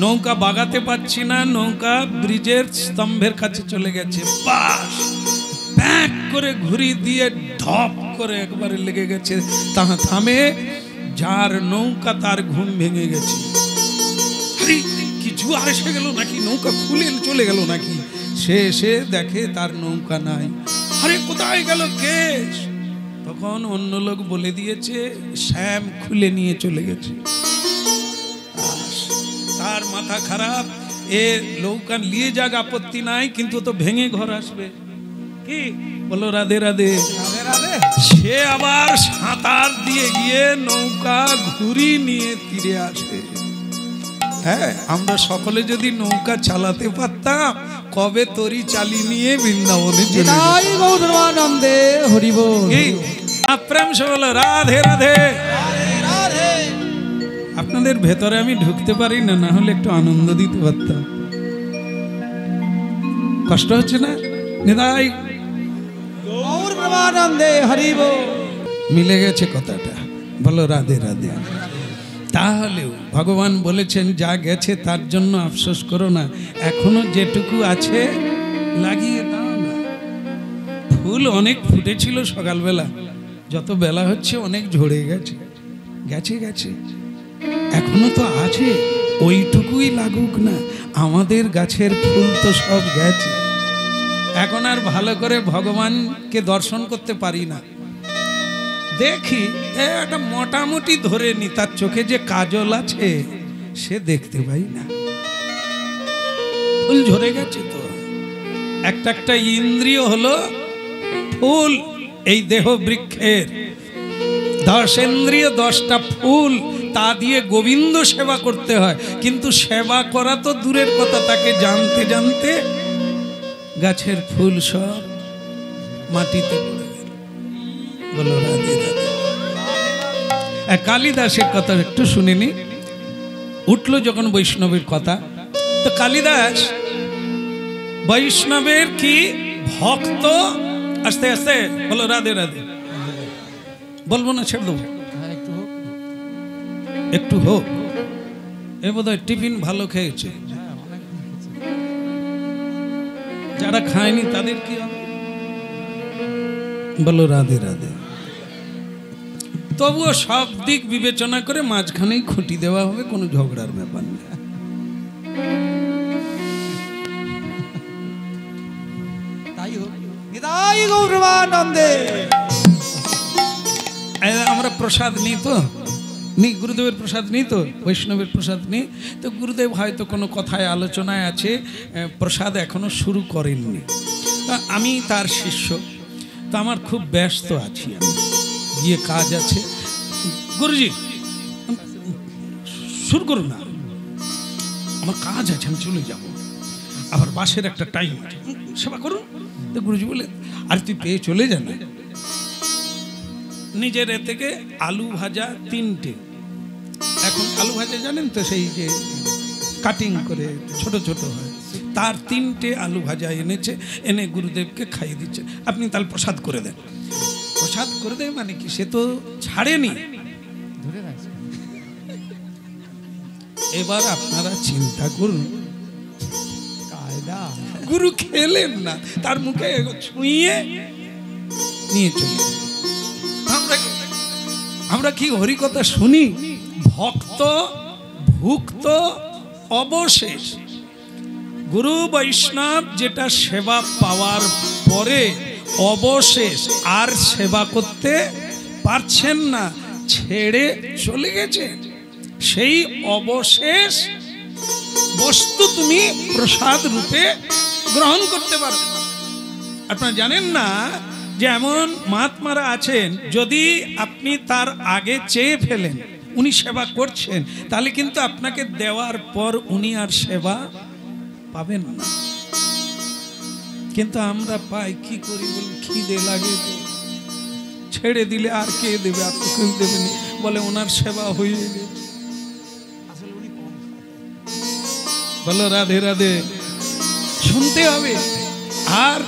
নৌকা বাগাতে পারছি না, নৌকা ব্রিজের স্তম্ভের কাছে চলে গেছে, বাস ব্যাক করে ঘুরি দিয়ে ধপ করে একবারে লেগে গেছে। তাহা থামে, যার নৌকা তার ঘুম ভেঙে গেছে। আরে কি জোয়ার এসে গেল নাকি, নৌকা খুলে চলে গেল নাকি? সে এসে দেখে তার নৌকা নাই। আরে কোথায় গেল কেশ? তখন অন্য লোক বলে দিয়েছে শ্যাম খুলে নিয়ে চলে গেছে। তার মাথা খারাপ, এ নৌকা নিয়ে যাক আপত্তি নাই, কিন্তু তো ভেঙে ঘর আসবে। কি বলো রাধে রাধে। রাধে রাধে। সে আবার সাঁতার দিয়ে গিয়ে নৌকা ঘুরি নিয়ে তীরে আসে। হ্যাঁ, আমরা সকলে যদি নৌকা চালাতে পারতাম কবে তরি চালিয়ে নিয়ে বৃন্দাবনে চলে যেতাম। নিতাই গৌর প্রেমানন্দে হরি বল। প্রেম সে বলো রাধে রাধে। রাধে রাধে। আপনাদের ভেতরে আমি ঢুকতে পারি না, না হলে একটু আনন্দ দিতে পারতাম। কষ্ট হচ্ছে না? নিতাই গৌর প্রেমানন্দে হরি বল। মিলে গেছে কথাটা, বলো রাধে রাধে। তাহলেও ভগবান বলেছেন যা গেছে তার জন্য আফসোস করো না, এখনো যেটুকু আছে লাগিয়ে দাও না। ফুল অনেক ফুটেছিল সকালবেলা, যত বেলা হচ্ছে অনেক ঝরে গেছে, গেছে গেছে, এখনো তো আছে, ওইটুকুই লাগুক না। আমাদের গাছের ফুল তো সব গেছে, এখন আর ভালো করে ভগবানকে দর্শন করতে পারি না। দেখি একটা মোটামুটি ধরে নি, তার চোখে যে কাজল আছে সে দেখতে পাই না, ফুল ঝরে গেছে। তো একটা একটা ইন্দ্রিয় হলো ফুল, এই দেহ বৃক্ষের 10 ইন্দ্রিয় 10টা ফুল, তা দিয়ে গোবিন্দ সেবা করতে হয়। কিন্তু সেবা করা তো দূরের কথা, তাকে জানতে জানতে গাছের ফুল সব মাটিতে পড়ে গেল। বলো রাধে রাধে। কালিদাসের কথা একটু শুনিনি, উঠলো যখন বৈষ্ণবের কথা, তো কালিদাস বৈষ্ণবের কি ভক্ত। আস্তে আস্তে বলো রাধে রাধে। বলবো না, ছেড়ে দেবো, একটু হোক। এ বোধহয় টিফিন ভালো খেয়েছে, যারা খায়নি তাদের কি হবে? বলো রাধে রাধে। তবুও সব দিক বিবেচনা করে মাঝখানেই খুঁটি দেওয়া হবে, কোনো ঝগড়ার ব্যাপার নেই। তাই হোক। নিতাই গৌর প্রেমানন্দে। আমরা প্রসাদ নিই তো, নিই গুরুদেবের প্রসাদ নিই তো, বৈষ্ণবের প্রসাদ নিই তো। গুরুদেব হয়তো কোনো কথায় আলোচনায় আছে, প্রসাদ এখনো শুরু করেননি। আমি তার শিষ্য, তো আমার খুব ব্যস্ত আছি, আমি গিয়ে কাজ আছে। গুরুজি শুরু করুন না, আমার কাজ আছে, আমি চলে যাব, আবার বাসের একটা টাইম আছে, সেবা করুন। তো গুরুজি বলে আর তুই পেয়ে চলে যা না। নিজের থেকে আলু ভাজা 3টে, এখন আলু ভাজা জানেন তো, সেই যে কাটিং করে ছোট ছোট হয়, তার 3টে আলু ভাজা এনেছে, এনে গুরুদেবকে খাইয়ে দিচ্ছে। আপনি তাহলে প্রসাদ করে দেন। প্রসাদ করে দেয় মানে কি, সে তো ছাড়েনি। এবার আপনারা চিন্তা করুন, কায়দা গুরু খেলেন না, তার মুখে ছুঁয়ে নিয়ে চলে। আমরা কি হরিকথা শুনি, ভক্ত ভুক্ত অবশেষ। গুরু বৈষ্ণব যেটা সেবা পাওয়ার পরে অবশেষ আর সেবা করতে পারছেন না, ছেড়ে চলে গেছে, সেই অবশেষ বস্তু তুমি প্রসাদ রূপে গ্রহণ করতে পারো। আপনারা জানেন না যে এমন মহাত্মারা আছেন, যদি আপনি তার আগে চেয়ে ফেলেন উনি সেবা করছেন, তাহলে কিন্তু আপনাকে দেওয়ার পর উনি আর সেবা পাবেন না। কিন্তু আমরা পাই কি করি, বলি খিদে লাগে তো ছেড়ে দিলে আর কে দেবে, আর তো কেউ দেবেনি, বলে ওনার সেবা হয়ে গেছে। বলো রাধে রাধে। শুনতে হবে আর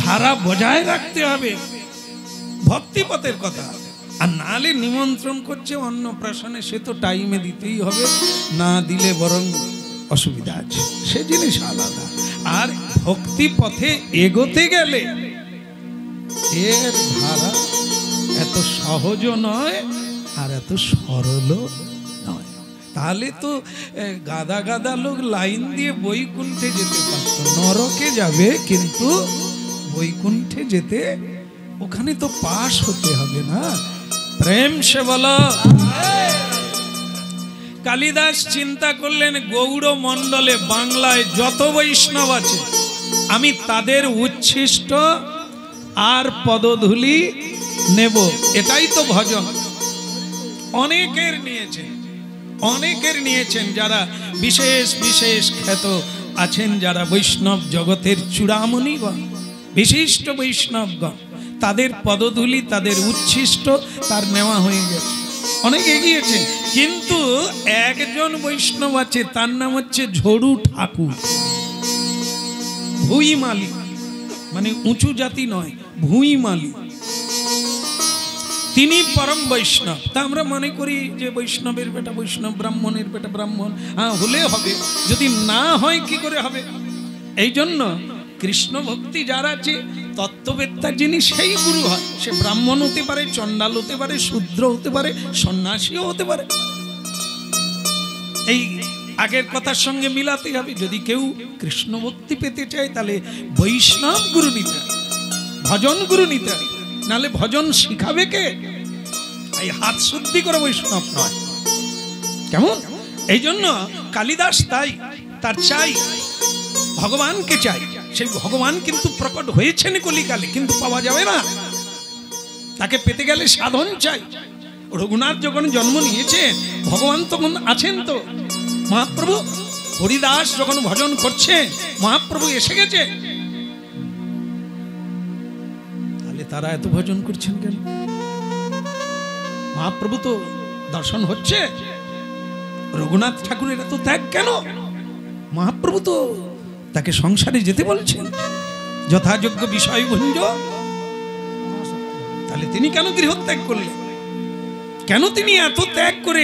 ধারা বজায় রাখতে হবে, ভক্তিপথের কথা। আর নালে নিমন্ত্রণ করছে অন্নপ্রাশনে, সে তো টাইমে দিতেই হবে, না দিলে বরং অসুবিধা আছে, সে জিনিস আলাদা। আর ভক্তি পথে এগোতে গেলে এর ধারা এত সহজ নয় আর এত সরল নয়। তাহলে তো গাদা গাদা লোক লাইন দিয়ে বৈকুণ্ঠে যেতে পারত, নরকে যাবে কিন্তু বৈকুণ্ঠে যেতে ওখানে তো পাশ হতে হবে না। প্রেম সে বলো। কালিদাস চিন্তা করলেন গৌড় মণ্ডলে বাংলায় যত বৈষ্ণব আছে আমি তাদের উচ্ছিষ্ট আর পদধূলি নেব, এটাই তো ভজন। অনেকের নিয়েছেন যারা বিশেষ বিশেষ খ্যাত আছেন, যারা বৈষ্ণব জগতের চূড়ামণিগণ, বিশিষ্ট বৈষ্ণবগণ, তাদের পদধূলি তাদের উচ্ছিষ্ট তার নেওয়া হয়ে গেছে, অনেক এগিয়েছেন। কিন্তু একজন বৈষ্ণব আছে, তার নাম হচ্ছে ঝড়ু ঠাকুর, ভুইমালি, মানে উঁচু জাতি নয়, ভুইমালি। তিনি পরম বৈষ্ণব। তা আমরা মনে করি যে বৈষ্ণবের বেটা বৈষ্ণব, ব্রাহ্মণের বেটা ব্রাহ্মণ, হ্যাঁ হলে হবে, যদি না হয় কি করে হবে? এই জন্য কৃষ্ণ ভক্তি যার আছে, তত্ত্ববেত্তার যিনি, সেই গুরু হয়। সে ব্রাহ্মণ হতে পারে, চণ্ডাল হতে পারে, শূদ্র হতে পারে, সন্ন্যাসীও হতে পারে। এই আগের কথার সঙ্গে মিলাতে হবে। যদি কেউ কৃষ্ণ ভক্তি পেতে চায় তাহলে বৈষ্ণব গুরু নিতে হয়, ভজন গুরু নিতে হয়, নাহলে ভজন শিখাবে কে? এই হাত শুদ্ধি করে বৈষ্ণব নয়, কেমন? এই জন্য কালিদাস তাই তার চাই, ভগবানকে চাই। সেই ভগবান কিন্তু প্রকট হয়েছেন কলিকালে, কিন্তু পাওয়া যাবে না, তাকে পেতে গেলে সাধন চাই। রঘুনাথ যখন জন্ম নিয়েছে, ভগবান তখন আছেন তো। মহাপ্রভু হরিদাস যখন ভজন করছে, মহাপ্রভু এসে গেছে, তাহলে তারা এত ভজন করছেন কেন? মহাপ্রভু তো দর্শন হচ্ছে, রঘুনাথ ঠাকুরের এত ত্যাগ কেন? মহাপ্রভু তো তাকে সংসারে যেতে বলছেন, যথাযোগ্য বিষয় ভঞ্জ। তাহলে তিনি কেন গৃহত্যাগ করলেন? কেন তিনি এত ত্যাগ করে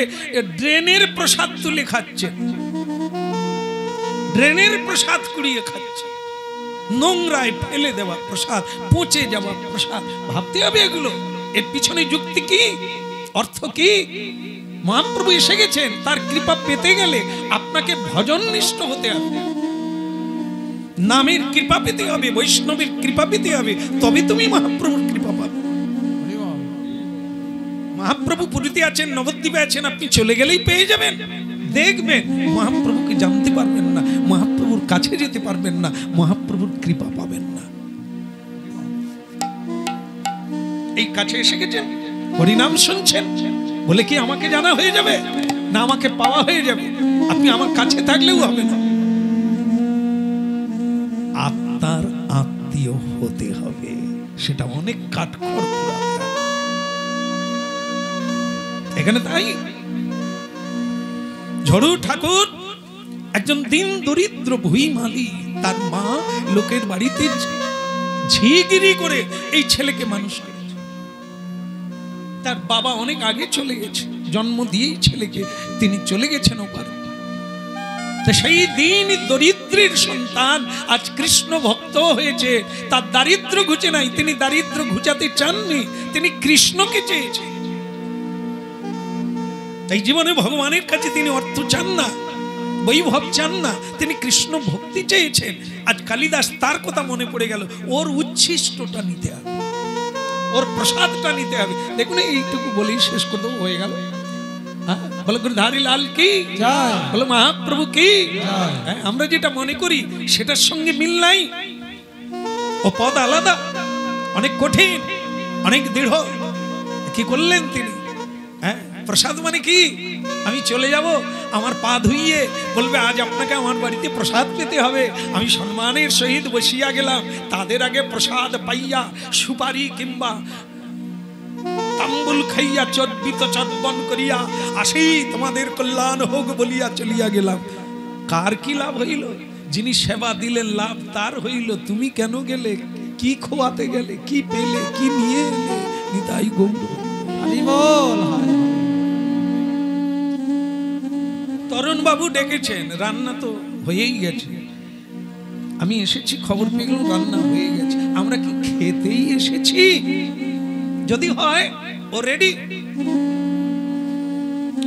ড্রেনের প্রসাদ তুলে খাচ্ছেন, ড্রেনের প্রসাদ কুড়িয়ে খাচ্ছে, নোংরায় ফেলে দেওয়া প্রসাদ, পচে যাওয়া প্রসাদ? ভাবতে হবে এগুলো, এর পিছনে যুক্তি কি, অর্থ কি? মহাপ্রভু এসে গেছেন, তার কৃপা পেতে গেলে আপনাকে ভজননিষ্ঠ হতে হবে, নামের কৃপা পেতে হবে, বৈষ্ণবের কৃপা পেতে হবে, তবে তুমি মহাপ্রভুর কৃপা পাবে। মহাপ্রভু পুরীতে আছেন, নবদ্বীপে আছেন, আপনি চলে গেলেই পেয়ে যাবেন। দেখবেন মহাপ্রভুকে জানতে পারবেন না, মহাপ্রভুর কাছে যেতে পারবেন না, মহাপ্রভুর কৃপা পাবেন না। এই কাছে এসে গেছেন, হরিনাম শুনছেন, বলে কি আমাকে জানা হয়ে যাবে? না, আমাকে পাওয়া হয়ে যাবে। আপনি আমার কাছে থাকলেও হবে না, আপনার আত্মীয় হতে হবে, সেটা অনেক কাঠখড় পোড়াতে হবে। এখানে তাই ঝড়ু ঠাকুর একজন দিন দরিদ্র ভুইমালি, তার মা লোকের বাড়িতে ঝিগিরি করে এই ছেলেকে মানুষ করেছে। তার বাবা অনেক আগে চলে গেছে, জন্ম দিয়েই ছেলেকে তিনি চলে গেছেন ওপার। সেই দিন দরিদ্রের সন্তান আজ কৃষ্ণ ভক্ত হয়েছে, তার দারিদ্র ঘুচে নাই, তিনি দারিদ্র ঘুচাতে চাননি, তিনি কৃষ্ণকে চেয়েছেন। এই জীবনে ভগবানের কাছে তিনি অর্থ চান না, বৈভব চান না, তিনি কৃষ্ণ ভক্তি চেয়েছেন। আজ কালিদাস তার কথা মনে পড়ে গেল, ওর উচ্ছিষ্টটা নিতে হবে, ওর প্রসাদটা নিতে হবে। দেখুন এইটুকু বলেই শেষ করে দেবো, হয়ে গেল। বলো গুরুধারী লাল কি জয়, বলো মহাপ্রভু কি জয়। আমরা যেটা মনে করি সেটার সঙ্গে মিল নাই, ও পদ আলাদা, অনেক কঠিন, অনেক দৃঢ়। কি করলেন তিনি? প্রসাদ মানে কি? আমি চলে যাব, আমার পা ধুইয়ে বলবে আজ আপনাকে আমার বাড়িতে প্রসাদ পেতে হবে, আমি সম্মানের সহিত বসিয়া গেলাম, তাদের আগে প্রসাদ পাইয়া সুপারি কিংবা তাম্বুল খাইয়া চর্বিত চর্বণ করিয়া আসি, তোমাদের কল্যাণ হোক বলিয়া চলিয়া গেলাম। কার কি লাভ হইল? যিনি সেবা দিলেন লাভ তার হইল, তুমি কেন গেলে? কি খোয়াতে গেলে? কি পেলে? কি নিয়ে এলে? নিতাই গৌর। হরি বল। তরুণ বাবু ডেকেছেন, রান্না তো হয়েই গেছে। আমি এসেছি, খবর পেয়ে গেলাম রান্না হয়ে গেছে। আমরা কি খেতেই এসেছি? যদি হয় ও রেডি।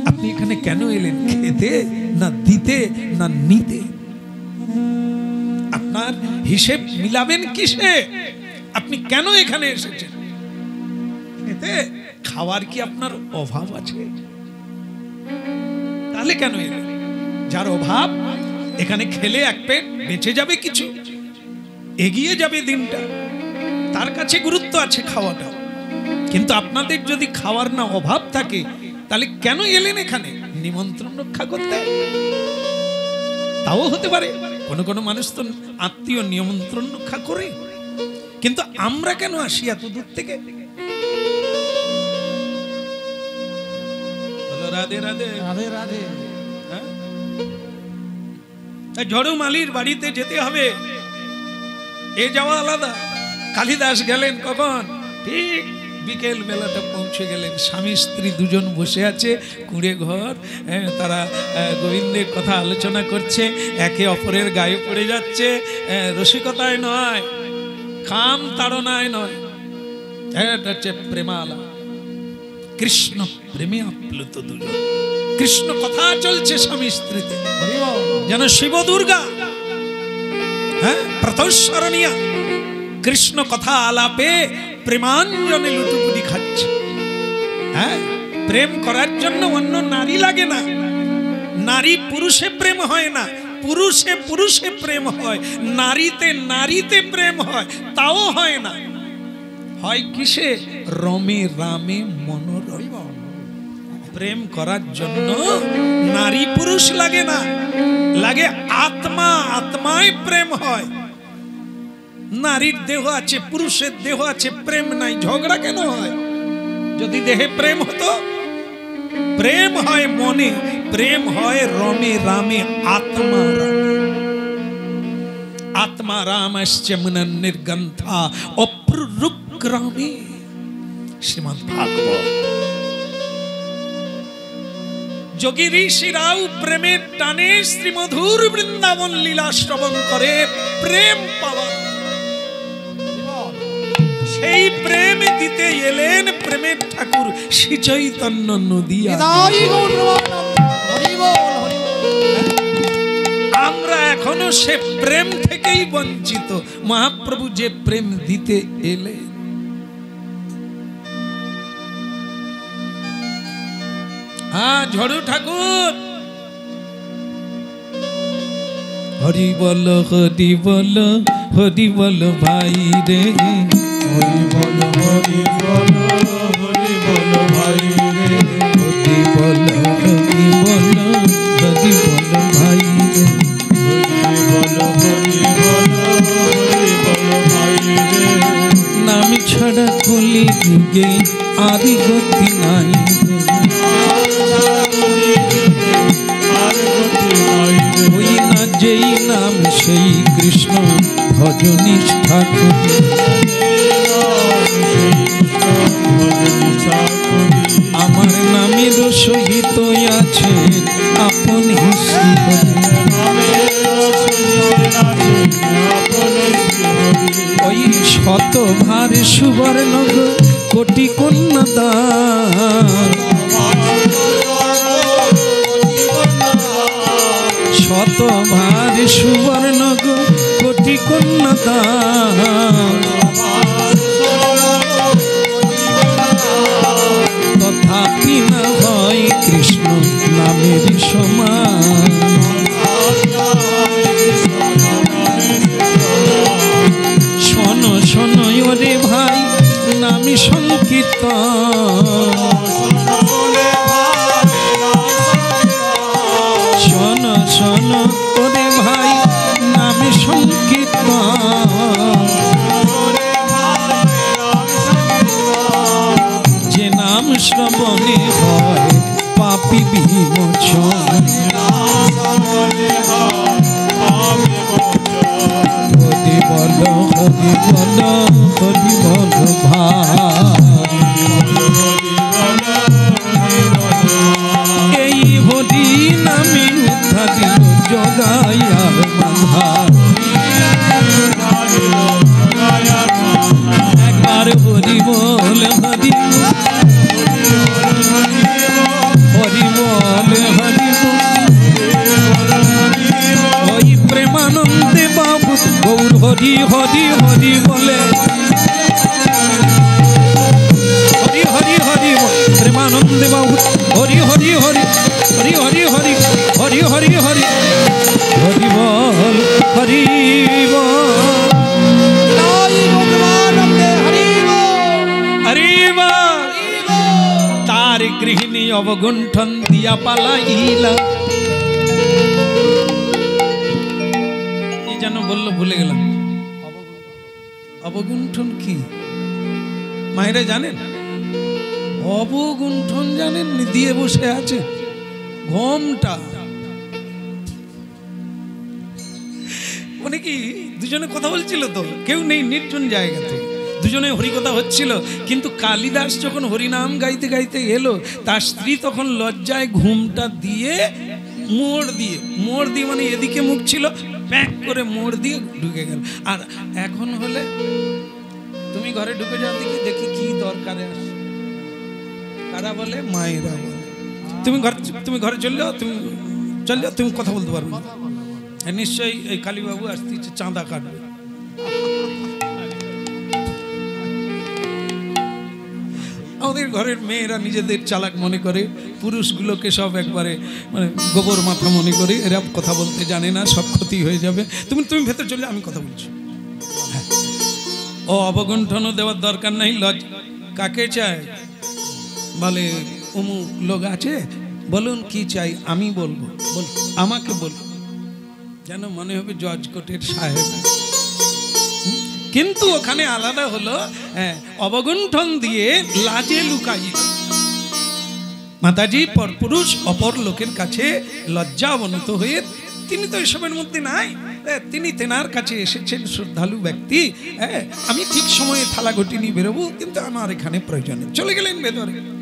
আপনি এখানে কেন এলেন? খেতে না দিতে না নিতে? আপনার হিসেব মিলাবেন কিসে? আপনি কেন এখানে এসেছেন? খেতে? খাওয়ার কি আপনার অভাব আছে? তাহলে কেন এলেন? যার অভাব এখানে খেলে এক পেট বেঁচে যাবে, কিছু এগিয়ে যাবে দিনটা, তার কাছে গুরুত্ব আছে খাওয়াটা। কিন্তু আপনাদের যদি খাওয়ার না অভাব থাকে, তাহলে কেন এলেন এখানে? নিমন্ত্রণ রক্ষা করতে? তাও হতে পারে, কোনো কোনো মানুষ তো আত্মীয় নিমন্ত্রণ রক্ষা করে। কিন্তু আমরা কেন আসি এত দূর থেকে? রাধে রাধে। রাধে রাধে। ঝড়ু মালির বাড়িতে যেতে হবে, এ যাওয়া আলাদা। কালিদাস গেলেন কখন? ঠিক বিকেল বেলাটা পৌঁছে গেলেন। স্বামী স্ত্রী দুজন বসে আছে কুঁড়ে ঘর, তারা গোবিন্দের কথা আলোচনা করছে, একে অপরের গায়ে পড়ে যাচ্ছে। রসিকতায় নয়, কাম তাড়নায় নয়, এটা হচ্ছে প্রেমালা। কৃষ্ণ প্রেমে আপ্লুত দুজন। কৃষ্ণ কথা চলছে স্বামী স্ত্রীতে, যেন শিব দুর্গা প্রতঃস্মরণীয়া। কৃষ্ণ কথা আলাপে প্রেমাঞ্জনে লুটুপুটি খাচ্ছে। প্রেম করার জন্য অন্য নারী লাগে না। নারী পুরুষে প্রেম হয় না, পুরুষে পুরুষে প্রেম হয়, নারীতে নারীতে প্রেম হয়, তাও হয় না। হয় কিসে? রমে রামে মনোরম। প্রেম করার জন্য নারী পুরুষ লাগে না, লাগে আত্মা, আত্মায় প্রেম হয়। নারীর দেহ আছে, পুরুষের দেহ আছে, প্রেম নাই, ঝগড়া কেন হয়? যদি দেহে প্রেম হতো। প্রেম হয় মনে, প্রেম হয় রমে রামে, আত্মা রামে। আত্মা রামশ্চ মনন নির্গন্থা অপ্রুক্রামে। শ্রীমদ্ ভাগবত। যোগী ঋষিরাও প্রেমের টানে শ্রীমধুর বৃন্দাবন লীলা শ্রবণ করে প্রেম পাওয়া। সেই প্রেম দিতে এলেন প্রেমের ঠাকুর শ্রী চৈতন্য নদিয়া। আমরা এখনো সে প্রেম থেকেই বঞ্চিত। মহাপ্রভু যে প্রেম দিতে এলেন, ঝড়ু ঠাকুর হরি বল, হরি বল, হরি বল ভাই রে। হরি বল, হরি বল, হরি বল ভাই রে। হরি বল, হরি বল, হরি বল ভাই রে। হরি বল, হরি বল, হরি বল ভাই রে। নাম ছাড়া কলি যুগে আদি গতি নাই রে। ওই না যেই নাম সেই কৃষ্ণ ভজনিষ্ঠা করি। আমার নামের সহিত আছে আপন শ্রী হরি। ওই শতভার সুবর্ণ কোটি কন্যাদান, শতভার সুবর্ণ কোটি কন্যাদান। তথাপি না হয় কৃষ্ণ নামের সমান। শোনো শোনো ওরে ভাই নামি সংকীর্তন। শোনো শোনো ওরে ভাই নামি সংকীর্তন। যে নাম শ্রবণে হয় পাপী বিমোচন। হরি বল হরি বল ভাই এই হরি নামে উদ্ধার দিল জগাই আর মাধা একবার হরি বল হরি হরি বল হরি ওই প্রেমানন্দে বাবু গৌর হরি হরি হরি বলে হরি হরি হরি প্রেমানন্দে বাবু হরি হরি হরি হরি হরি হরি হরি হরি হরি হরি বল হরি বল হরি বল তার গৃহিণী অবগুণ্ঠন দিয়া পালাইলা এই যেন বললো ভুলে গেলাম অবগুণ্ঠন কি মায়েরা জানেন অবগুণ্ঠন জানেন দিয়ে বসে আছে ঘোমটা মানে কি দুজনে কথা বলছিল তো কেউ নেই নির্জন জায়গাতে দুজনে হরিকথা হচ্ছিল কিন্তু কালিদাস যখন হরিনাম গাইতে গাইতে এলো তার স্ত্রী তখন লজ্জায় ঘুমটা দিয়ে মোড় দিয়ে মানে এদিকে মুখ ছিল প্যাক করে মোড় দিয়ে ঢুকে গেল আর এখন হলে তুমি ঘরে ঢুকে যাও দেখি কি দরকারে আসে কারা বলে মায়েরা বলে তুমি ঘরে চলে যাও তুমি কথা বলতে পারবে নিশ্চয়ই এই কালীবাবু আসতে চাঁদা কাটবে আমাদের ঘরের মেয়েরা নিজেদের চালাক মনে করে পুরুষগুলোকে সব একবারে মানে গোবর মাথা মনে করে এরা কথা বলতে জানে না সব ক্ষতি হয়ে যাবে তুমি ভেতর চলে আমি কথা বলছি ও অবগুণ্ঠনও দেওয়ার দরকার নাই কাকে চায় বলে অমুক লোক আছে বলুন কি চাই আমি বলবো আমাকে বলবো যেন মনে হবে জজ কোর্টের সাহেব কিন্তু ওখানে আলাদা হলো অবগুণ্ঠন দিয়ে লাজে লুকাই মাতাজি পরপুরুষ অপর লোকের কাছে লজ্জা অবনত হয়ে তিনি তো এসবের মধ্যে নাই তিনি তেনার কাছে এসেছেন শ্রদ্ধালু ব্যক্তি আমি ঠিক সময়ে থালা ঘটি নিয়ে বেরোবো কিন্তু আমার এখানে প্রয়োজনে চলে গেলেন ভেতরে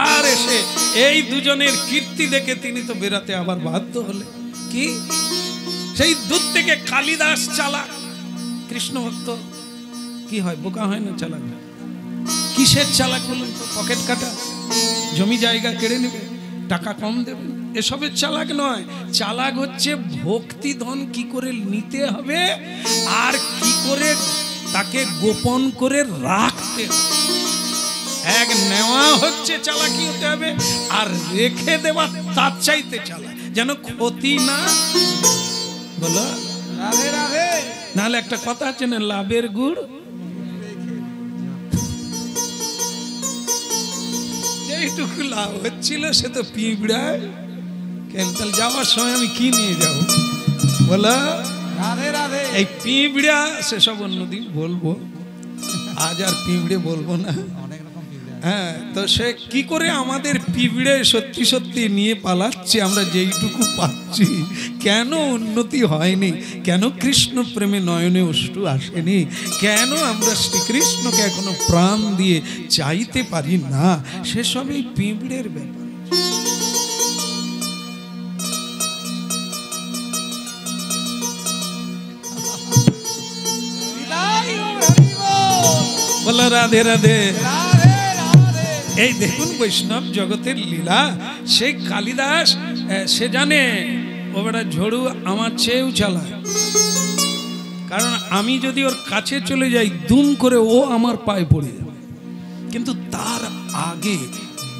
আর এসে এই দুজনের কীর্তি দেখে তিনি তো বেরাতে আবার বাধ্য হলেন কি সেই দূর থেকে কালিদাস চালাক কৃষ্ণ ভক্ত কি হয় বোকা হয় না চালাক কিসের চালাক বলুন তো পকেট কাটা জমি জায়গা কেড়ে নেবে টাকা কম দেবে এসবের চালাক নয় চালাক হচ্ছে ভক্তি ধন কি করে নিতে হবে আর কি করে তাকে গোপন করে রাখতে হবে এক নেওয়া হচ্ছে চালাকি হতে হবে আর রেখে দেওয়া তার চাইতে চালাক যেন ক্ষতি না বলো রাধে রাধে নাহলে একটা কথা আছে না লাভের গুড় যেইটুকু লাভ হচ্ছিল সে তো পিঁপড়ায় কেলতাল যাওয়ার সময় আমি কি নিয়ে যাব বলো রাধে রাধে এই পিঁপড়া সেসব অন্যদিন বলবো আজ আর পিঁপড়ে বলবো না অনেক রকম হ্যাঁ তো সে কি করে আমাদের পিঁপড়ে সত্যি সত্যি নিয়ে পালাচ্ছে আমরা যেইটুকু পাচ্ছি কেন উন্নতি হয়নি কেন কৃষ্ণ প্রেমে নয়নে অশ্রু আসেনি কেন আমরা শ্রীকৃষ্ণকে এখনো প্রাণ দিয়ে চাইতে পারি না সেসবই পিঁপড়ের ব্যাপার বলো রাধে রাধে এই দেখুন বৈষ্ণব জগতের লীলা সেই কালিদাস সে জানে ও বেটা ঝড়ু আমার চেয়েও চালায় কারণ আমি যদি ওর কাছে চলে যাই দুম করে ও আমার পায়ে পড়ে যাবে কিন্তু তার আগে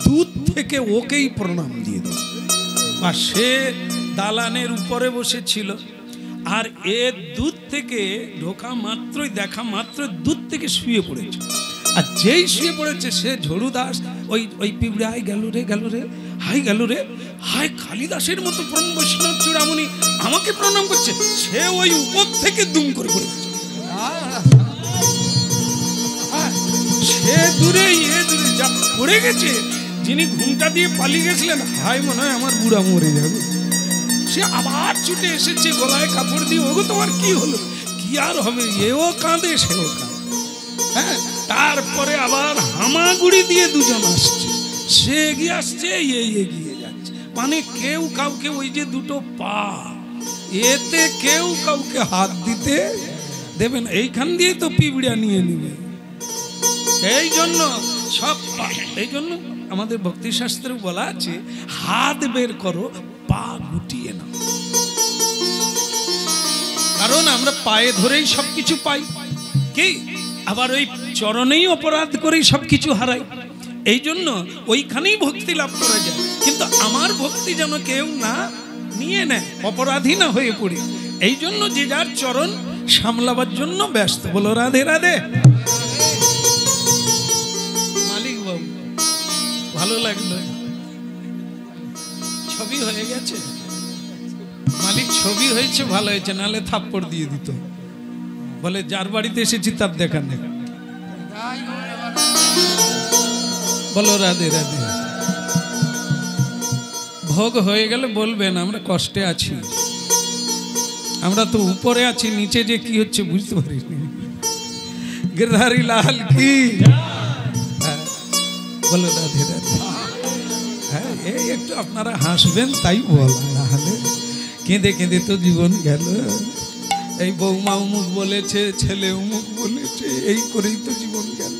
দূর থেকে ওকেই প্রণাম দিয়ে দেবে আর সে দালানের উপরে বসেছিল আর এ দূর থেকে ঢোকা মাত্রই দেখা মাত্র দূর থেকে শুয়ে পড়েছে আর যেই শুয়ে পড়েছে সে ঝড়ু দাস ওই পিঁপড়ে হাই গেল রে হাই কালিদাসের মতো পরম বৈষ্ণব চূড়ামণি আমাকে প্রণাম করছে সে ওই উপর থেকে দুম করে পড়ে গেছে সে দূরে যা পড়ে গেছে যিনি ঘুমটা দিয়ে পালিয়ে গেছিলেন হাই মনে হয় আমার বুড়া মরে যাবে সে আবার ছুটে এসেছে গলায় কাপড় দিয়ে ওগো তোমার কি হলো কি কি আর হবে, এও কাঁদে সেও কাঁদে। হ্যাঁ, তারপরে আবার হামাগুড়ি দিয়ে দুজন আসছে, সে এগিয়ে আসছে, এই এগিয়ে যাচ্ছে, মানে কেউ কাউকে, ওই যে দুটো পা, এতে কেউ কাউকে হাত দিতে দেবে না, এইখান দিয়ে তো পিঁপড়া নিয়ে নিবে। এই জন্য সব, এই জন্য আমাদের ভক্তি শাস্ত্রে বলা আছে, হাত বের করো, পা গুটিয়ে নাও। কারণ আমরা পায়ে ধরেই সবকিছু পাই, কি আবার ওই চরণেই অপরাধ করেই সবকিছু হারাই। এই জন্য ওইখানেই ভক্তি লাভ করা যায়, কিন্তু আমার ভক্তি যেন কেউ না নিয়ে নেয়, অপরাধী না হয়ে পড়ি। এই জন্য যে যার চরণ সামলাবার জন্য ব্যস্ত। বলো রাধে রাধে। মালিক বাবু, ভালো লাগলো, ছবি হয়ে গেছে। মালিক ছবি হয়েছে, ভালো হয়েছে, নাহলে থাপ্পড় দিয়ে দিত, বলে যার বাড়িতে এসেছি তার দেখা নেই। বলো রাধে রাধে। ভোগ হয়ে গেলে বলবেন, আমরা কষ্টে আছি, আমরা তো উপরে আছি, নিচে যে কি হচ্ছে বুঝতে পারিনি। গিরধারী লাল কি, বলো রাধে রাধে। হ্যাঁ, এই একটু আপনারা হাসবেন তাই বল, নাহলে কেঁদে কেঁদে তো জীবন গেল। এই বৌমা উমুক বলেছে, ছেলে উমুক বলেছে, এই করেই তো জীবন গেল।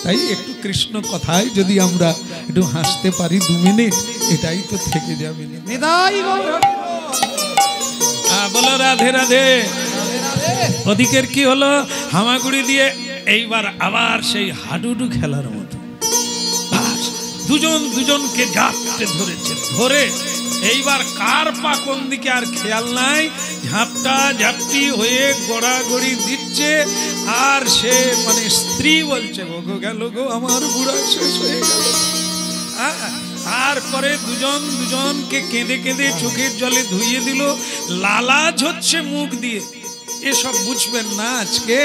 তাই একটু কৃষ্ণ কথায় যদি আমরা একটু হাসতে পারি 2 মিনিট, এটাই তো থেকে যাবে। বলো রাধে রাধে। ওদিকের কি হলো, হামাগুড়ি দিয়ে এইবার আবার সেই হাডুডু খেলার মতো দুজন দুজনকে ঝাপটে ধরেছে, ধরে এইবার কার পা কোন দিকে আর খেয়াল নাই, ঝাপটা ঝাপটি হয়ে গড়াগড়ি দিচ্ছে। আর সে মানে স্ত্রী বলছে, গো গেল গো আমার বুড়া, শেষ হয়ে গেল। তারপরে দুজন দুজনকে কেঁদে কেঁদে চোখের জলে ধুইয়ে দিল, লালাজ হচ্ছে মুখ দিয়ে। এসব বুঝবেন না, আজকে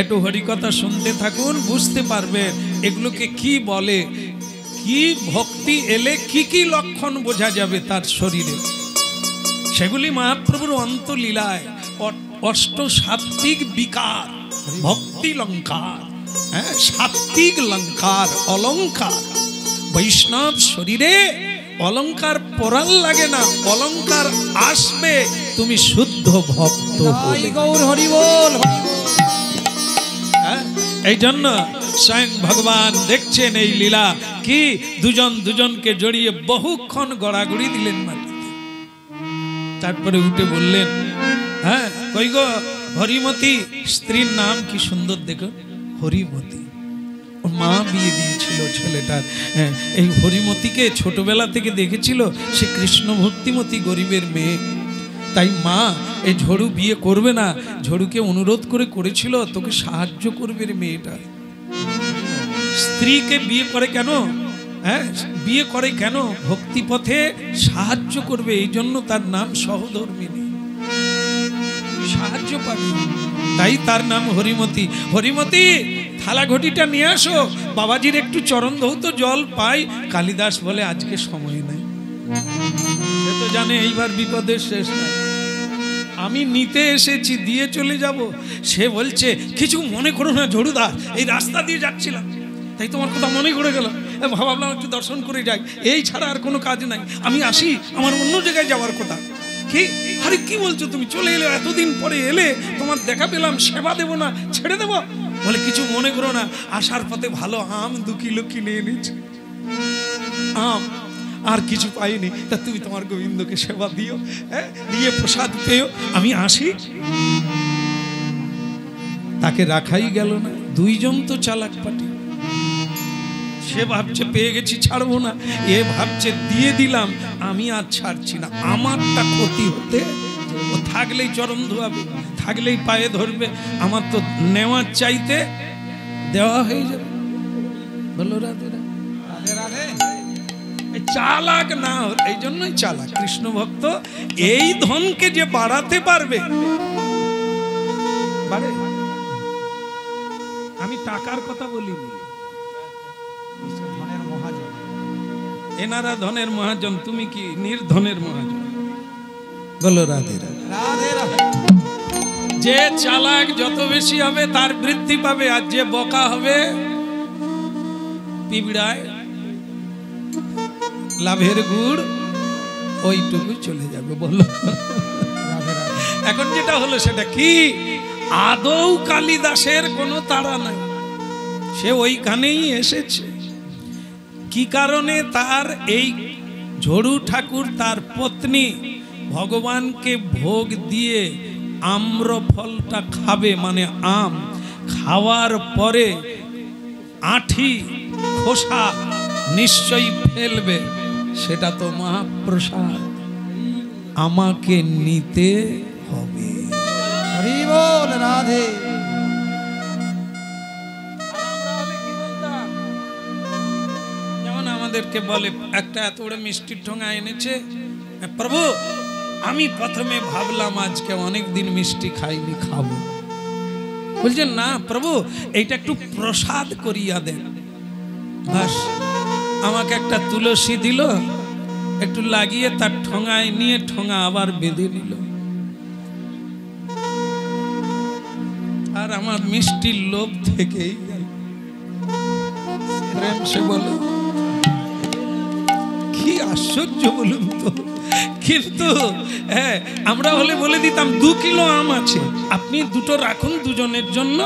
একটু হরিকথা শুনতে থাকুন, বুঝতে পারবেন এগুলোকে কি বলে, কি ভক্তি এলে কি কি লক্ষণ বোঝা যাবে তার শরীরে। সেগুলি মহাপ্রভুর অন্তলীলায় অষ্ট সাত্বিক বিকার, ভক্তি লঙ্কার, হ্যাঁ, সাত্বিক লঙ্কার, অলঙ্কার। বৈষ্ণব শরীরে অলঙ্কার পরাল লাগে না, অলঙ্কার আসবে তুমি শুদ্ধ ভক্ত হলে। গৌর হরি বল। এই জন্য স্বয়ং ভগবান দেখছেন এই লীলা, কি দুজন দুজনকে জড়িয়ে বহুক্ষণ গড়াগড়ি দিলেন মাটিতে। তারপরে উঠে বললেন, হ্যাঁ কই গো হরিমতি, স্ত্রীর নাম কি সুন্দর দেখো, হরিমতি। ওর মা বিয়ে দিয়েছিল ছেলেটার। এই হরিমতিকে ছোটবেলা থেকে দেখেছিল, সে কৃষ্ণ ভক্তিমতী গরিবের মেয়ে। তাই মা এই ঝড়ু বিয়ে করবে না, ঝড়ুকে অনুরোধ করে করেছিল তোকে সাহায্য করবে রে মেয়েটা। স্ত্রীকে বিয়ে করে কেন, হ্যাঁ বিয়ে করে কেন, ভক্তি পথে সাহায্য করবে, এই জন্য তার নাম সহধর্মিনী, সাহায্য পাবে, তাই তার নাম হরিমতি। হরিমতি থালা ঘটিটা নিয়ে আসো, বাবাজির একটু চরণ ধৌত জল পাই। কালিদাস বলে আজকে সময় নাই, সে তো জানে এইবার বিপদের শেষ নাই, আমি নিতে এসেছি, দিয়ে চলে যাব। সে বলছে কিছু মনে করো না ঝড়ুদা, এই রাস্তা দিয়ে যাচ্ছিলাম, তাই তোমার কথা মনে করে গেল, ভাবলাম একটু দর্শন করে যাই, এই ছাড়া আর কোনো কাজ নাই, আমি আসি, আমার অন্য জায়গায় যাওয়ার কথা। কি আরে কি বলছো তুমি, চলে এলে, এতদিন পরে এলে, তোমার দেখা পেলাম, সেবা দেবো না, ছেড়ে দেবো? বলে কিছু মনে করো না, আসার পথে ভালো আম 2 কিলো কিনে এনেছি, আম আর কিছু পাইনি, তা তুমি তোমার গোবিন্দকে সেবা দিও, হ্যাঁ দিয়ে প্রসাদ পেও, আমি আসি। তাকে রাখাই গেল না, দুইজন তো চালাক পাটি। সে ভাবছে পেয়ে গেছি ছাড়বো না, এ ভাবছে দিয়ে দিলাম আমি আর ছাড়ছি না, আমারটা ক্ষতি হতে, ও থাকলেই চরণ ধোয়াবে, থাকলেই পায়ে ধরবে, আমার তো নেওয়ার চাইতে দেওয়া হয়ে যাবে। বলো রাধে রাধে রাধে। চালাক না, এই জন্যই চালাক কৃষ্ণ ভক্ত। এই ধনকে যে বাড়াতে পারবে, আমি টাকার কথা বলিনি, এনারা ধনের মহাজন, তুমি কি নির্ধনের মহাজন। বলো রাধে রাধে। যে চালাক যত বেশি হবে তার বৃদ্ধি পাবে, আর যে বোকা হবে পিঁপড়ায় লাভের গুড় ওইটুকু চলে যাবে। বলো এখন যেটা হলো সেটা কি, আদৌ কালিদাসের কোনো তাড়া নাই, সে ওইখানেই এসেছে। কি কারণে? তার এই ঝড়ু ঠাকুর তার পত্নী ভগবানকে ভোগ দিয়ে আম্রফলটা খাবে, মানে আম খাওয়ার পরে আঁঠি খোসা নিশ্চয়ই ফেলবে, সেটা তো মহাপ্রসাদ, আমাকে নিতে হবে। হরি বল রাধে। যেমন আমাদেরকে বলে একটা এত বড় মিষ্টির ঠোঙা এনেছে, প্রভু আমি প্রথমে ভাবলাম আজকে অনেক দিন মিষ্টি খাইনি, খাবো। বলছেন না প্রভু এইটা একটু প্রসাদ করিয়া দেন। বাস আমাকে একটা তুলসী দিল, একটু লাগিয়ে তার ঠোঙায় নিয়ে ঠোঙা আবার বেঁধে নিল, আর আমার মিষ্টির লোভ থেকেই প্রেম। সে বলো কি আশ্চর্য বলুন তো। কিন্তু হ্যাঁ, আমরা হলে বলে দিতাম 2 কিলো আম আছে, আপনি দুটো রাখুন, দুজনের জন্য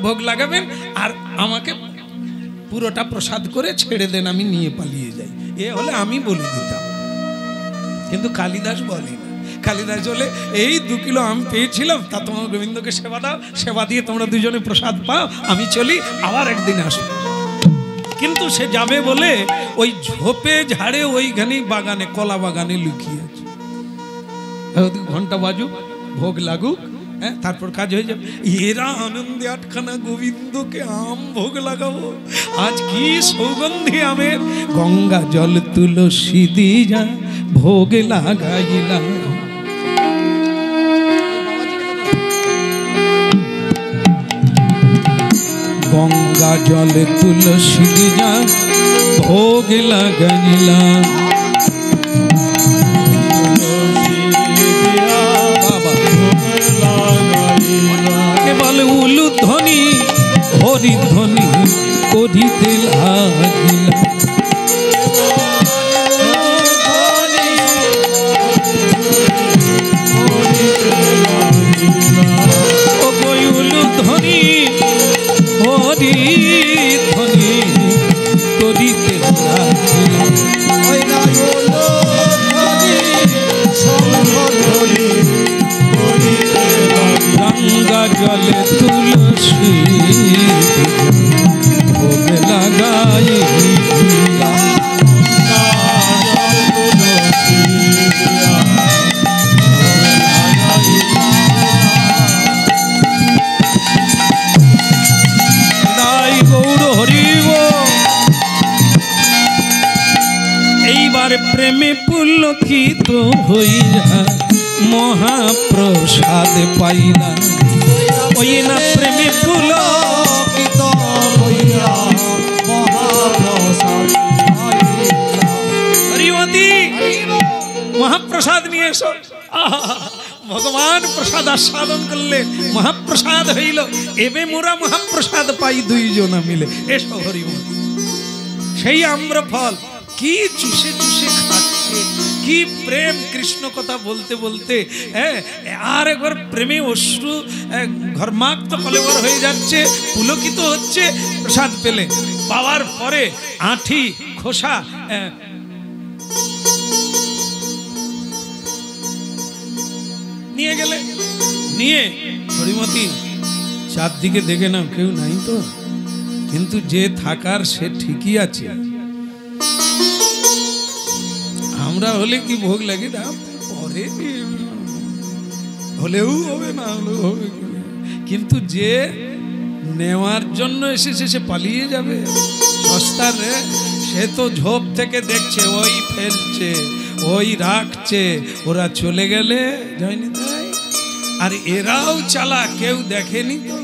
ভোগ লাগাবেন, আর আমাকে পুরোটা প্রসাদ করে ছেড়ে দেন, আমি নিয়ে পালিয়ে যাই। এ হলে আমি বলে দিতাম, কিন্তু কালিদাস বলে না। কালিদাস বলে এই 2 কিলো আম পেয়েছিলাম, তা তোমার গোবিন্দকে সেবা দাও, সেবা দিয়ে তোমরা দুজনে প্রসাদ পাও, আমি চলি, আবার একদিন আসবো। কিন্তু সে যাবে বলে ওই ঝোপে ঝাড়ে ওইখানেই বাগানে, কলা বাগানে লুকিয়ে আছে। ঘন্টা বাজুক, ভোগ লাগুক, হ্যাঁ, তারপর কাজ হয়ে যাবে। এরা আনন্দে আটখানা গোবিন্দকে আম ভোগ লাগাবো, আজ কি সৌগন্ধি আমের। গঙ্গা জল তুলসী দিয়া ভোগ লাগাইলা, গঙ্গা জল তুলসী দিয়া ভোগ লাগাইলা। কেবল উলু ধ্বনি হরি ধ্বনি করিতে লাগিলা। ও গো উলু ধ্বনি হরি ধ্বনি করিতে লাগিলা। গঙ্গা জলে তুলসী ভোগ লাগাইলা। এইবার প্রেমে পুলকিত হইয়া মহাপ্রসাদ পাইলা। ওই না প্রেমে পুলকিত হইয়া মহাপ্রসাদ পাইলা। হরিমতি মহাপ্রসাদ নিয়ে এসো। ভগবান প্রসাদ আস্বাদন করলে মহাপ্রসাদ হইল, এবে মোরা মহাপ্রসাদ পাই দুইজনা মিলে। এসো হরিমতি। সেই আম্রফল কি চুষে চুষে খাচ্ছে, কি প্রেম। কৃষ্ণ কথা বলতে বলতে আর একবার প্রেমে অশ্রু ঘর্মাক্ত কলেবর হয়ে যাচ্ছে, পুলকিত হচ্ছে। প্রসাদ পেলে, পাওয়ার পরে আঁঠি খোসা নিয়ে গেলে, নিয়ে হরিমতি চারদিকে দেখে নাও কেউ নাই তো, কিন্তু যে থাকার সে ঠিকই আছে। আমরা হলে কি ভোগ লাগে না, পরে হলেও হবে, না হলেও হবে, কিন্তু যে নেওয়ার জন্য এসেছে সে পালিয়ে যাবে। সস্তার সে তো ঝোপ থেকে দেখছে, ওই ফেলছে, ওই রাখছে, ওরা চলে গেলে যায়নি তাই। আর এরাও চালা, কেউ দেখেনি তো,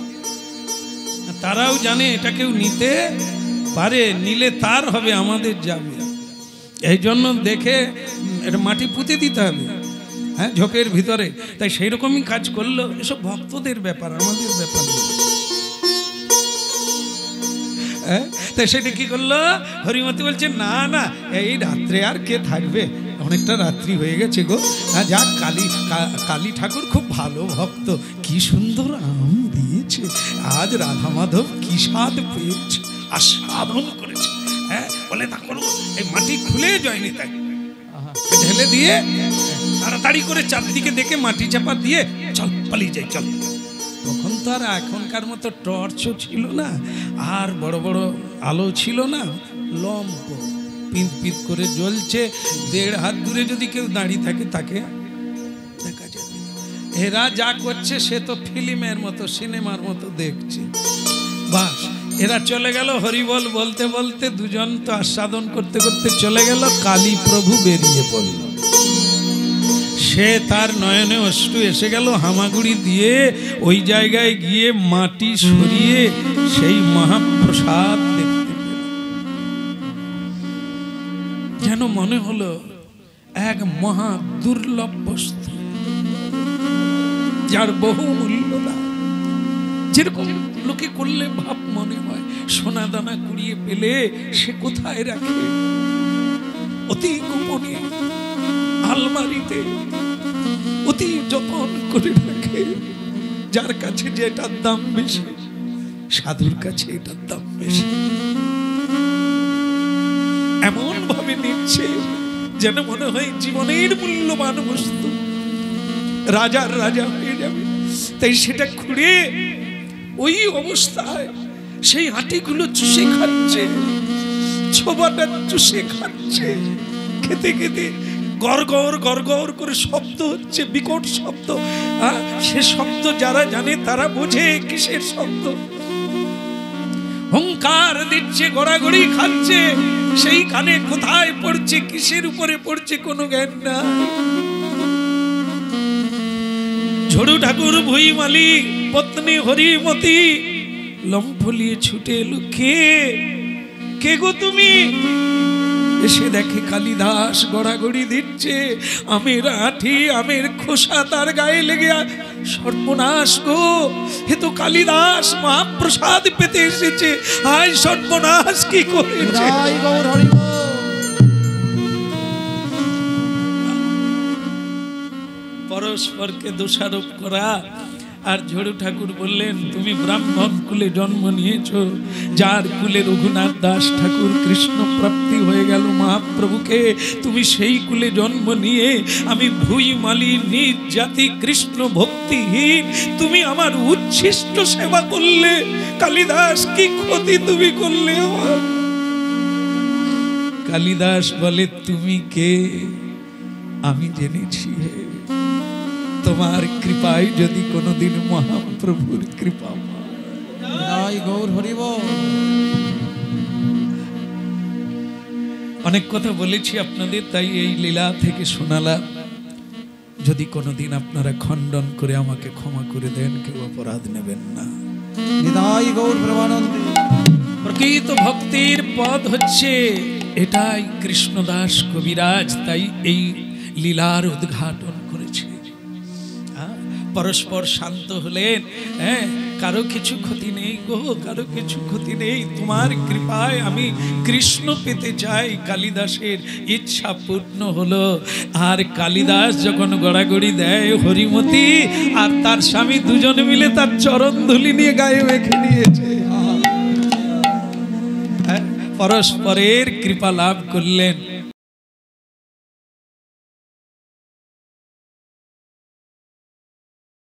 তারাও জানে এটা কেউ নিতে পারে, নিলে তার হবে, আমাদের যাবে। এই জন্য দেখে এটা মাটি পুঁতে দিতে হবে। হ্যাঁ, ঝোপের ভিতরে। তাই সেই রকমই কাজ করলো। এসব ভক্তদের ব্যাপার, আমাদের ব্যাপার না। তাই সেটা কি করলো, হরিমতি বলছে না না, এই রাত্রে আর কে থাকবে, অনেকটা রাত্রি হয়ে গেছে গো। যাক, কালী ঠাকুর খুব ভালো ভক্ত, কি সুন্দর আম দিয়েছে, আজ রাধা মাধব কি স্বাদ পেয়েছে, আস্বাদন করেছে। হ্যাঁ, বলে তা করো, এই মাটি খুলে যায়নি, তাই ঢেলে দিয়ে তাড়াতাড়ি করে চারদিকে দেখে মাটি চাপা দিয়ে চল পালিয়ে যাই, চল। তখন তো আর এখনকার মতো টর্চও ছিল না, আর বড় বড় আলো ছিল না, লম্প পিঁত পিঁত করে জ্বলছে, 1.5 হাত দূরে যদি কেউ দাঁড়িয়ে থাকে তাকে দেখা যাবে। এরা যা করছে সে তো ফিল্মের মতো, সিনেমার মতো দেখছে। বাস, এরা চলে গেল হরিবল বলতে বলতে, দুজন তো আস্বাদন করতে করতে চলে গেল। কালী প্রভু বেরিয়ে পড়ল, সে তার নয়নে অশ্রু এসে গেল, হামাগুড়ি দিয়ে ওই জায়গায় গিয়ে মাটি সরিয়ে সেই মহাপ্রসাদ দেখতে পেল। যেন মনে হলো এক মহা দুর্লভ বস্তু, যার বহু মূল্য দাম। যেরকম লোকে করলে ভাব মনে হয় সোনা দানা কুড়িয়ে পেলে সে কোথায় রাখে, অতি গোপনে আলমারিতে অতি যত্ন করে রাখে। যার কাছে যেটার দাম বেশি, সাধুর কাছে এটার দাম বেশি। এমন ভাবে নিচ্ছে যেন মনে হয় জীবনের মূল্যবান বস্তু, রাজার রাজা হয়ে যাবে। তাই সেটা খুঁড়ে ওই অবস্থায় সেই হাঁটিগুলো চুষে খাচ্ছে, ছোবাটা চুষে খাচ্ছে। খেতে খেতে গড়গড় গড়গড় করে শব্দ হচ্ছে, বিকট শব্দ। সে শব্দ যারা জানে তারা বোঝে কিসের শব্দ। হুঙ্কার দিচ্ছে, গড়াগড়ি খাচ্ছে, সেই কানে কোথায় পড়ছে, কিসের উপরে পড়ছে কোনো জ্ঞান নাই। ঝড়ু ঠাকুর ভুইমালি পত্নী হরিমতি লম্ফলিয়ে ছুটে এলো। কে গো তুমি? এসে দেখে কালিদাস গড়াগড়ি দিচ্ছে, আমের আঠি আমের খোসা তার গায়ে লেগে। সর্বনাশ গো, হে তো কালিদাস মহাপ্রসাদ পেতে এসেছে, আয় সর্বনাশ কি করেছে। পরস্পরকে দোষারোপ করা। আর ঝড়ু ঠাকুর বললেন, তুমি ব্রাহ্মণ কুলে জন্ম নিয়েছো, যার কুলে রঘুনাথ দাস ঠাকুর কৃষ্ণ প্রাপ্তি হয়ে গেল মহাপ্রভুকে, তুমি সেই কুলে জন্ম নিয়ে আমি ভুইমালি নিজ জাতি কৃষ্ণ ভক্তিহীন, তুমি আমার উচ্ছিষ্ট সেবা করলে। কালিদাস কি ক্ষতি তুমি করলে আমার? কালিদাস বলে, তুমি কে আমি জেনেছি, তোমার কৃপায় যদি কোনোদিন মহাপ্রভুর কৃপা পাই। গৌর হরি বল। অনেক কথা বলেছি আপনাদের, তাই এই লীলা থেকে শোনালাম। যদি কোনোদিন আপনারা খণ্ডন করে আমাকে ক্ষমা করে দেন, কেউ অপরাধ নেবেন না। নিতাই গৌর প্রেমানন্দে। প্রকৃত ভক্তির পদ হচ্ছে এটাই। কৃষ্ণদাস কবিরাজ তাই এই লীলার উদ্ঘাটন করেছে। পরস্পর শান্ত হলেন, হ্যাঁ, কারো কিছু ক্ষতি নেই গো, কারো কিছু ক্ষতি নেই, তোমার কৃপায় আমি কৃষ্ণ পেতে চাই। কালিদাসের ইচ্ছা পূর্ণ হলো। আর কালিদাস যখন গড়াগড়ি দেয়, হরিমতি আর তার স্বামী দুজন মিলে তার চরণ ধুলি নিয়ে গায়ে মেখে নিয়েছে। পরস্পরের কৃপা লাভ করলেন।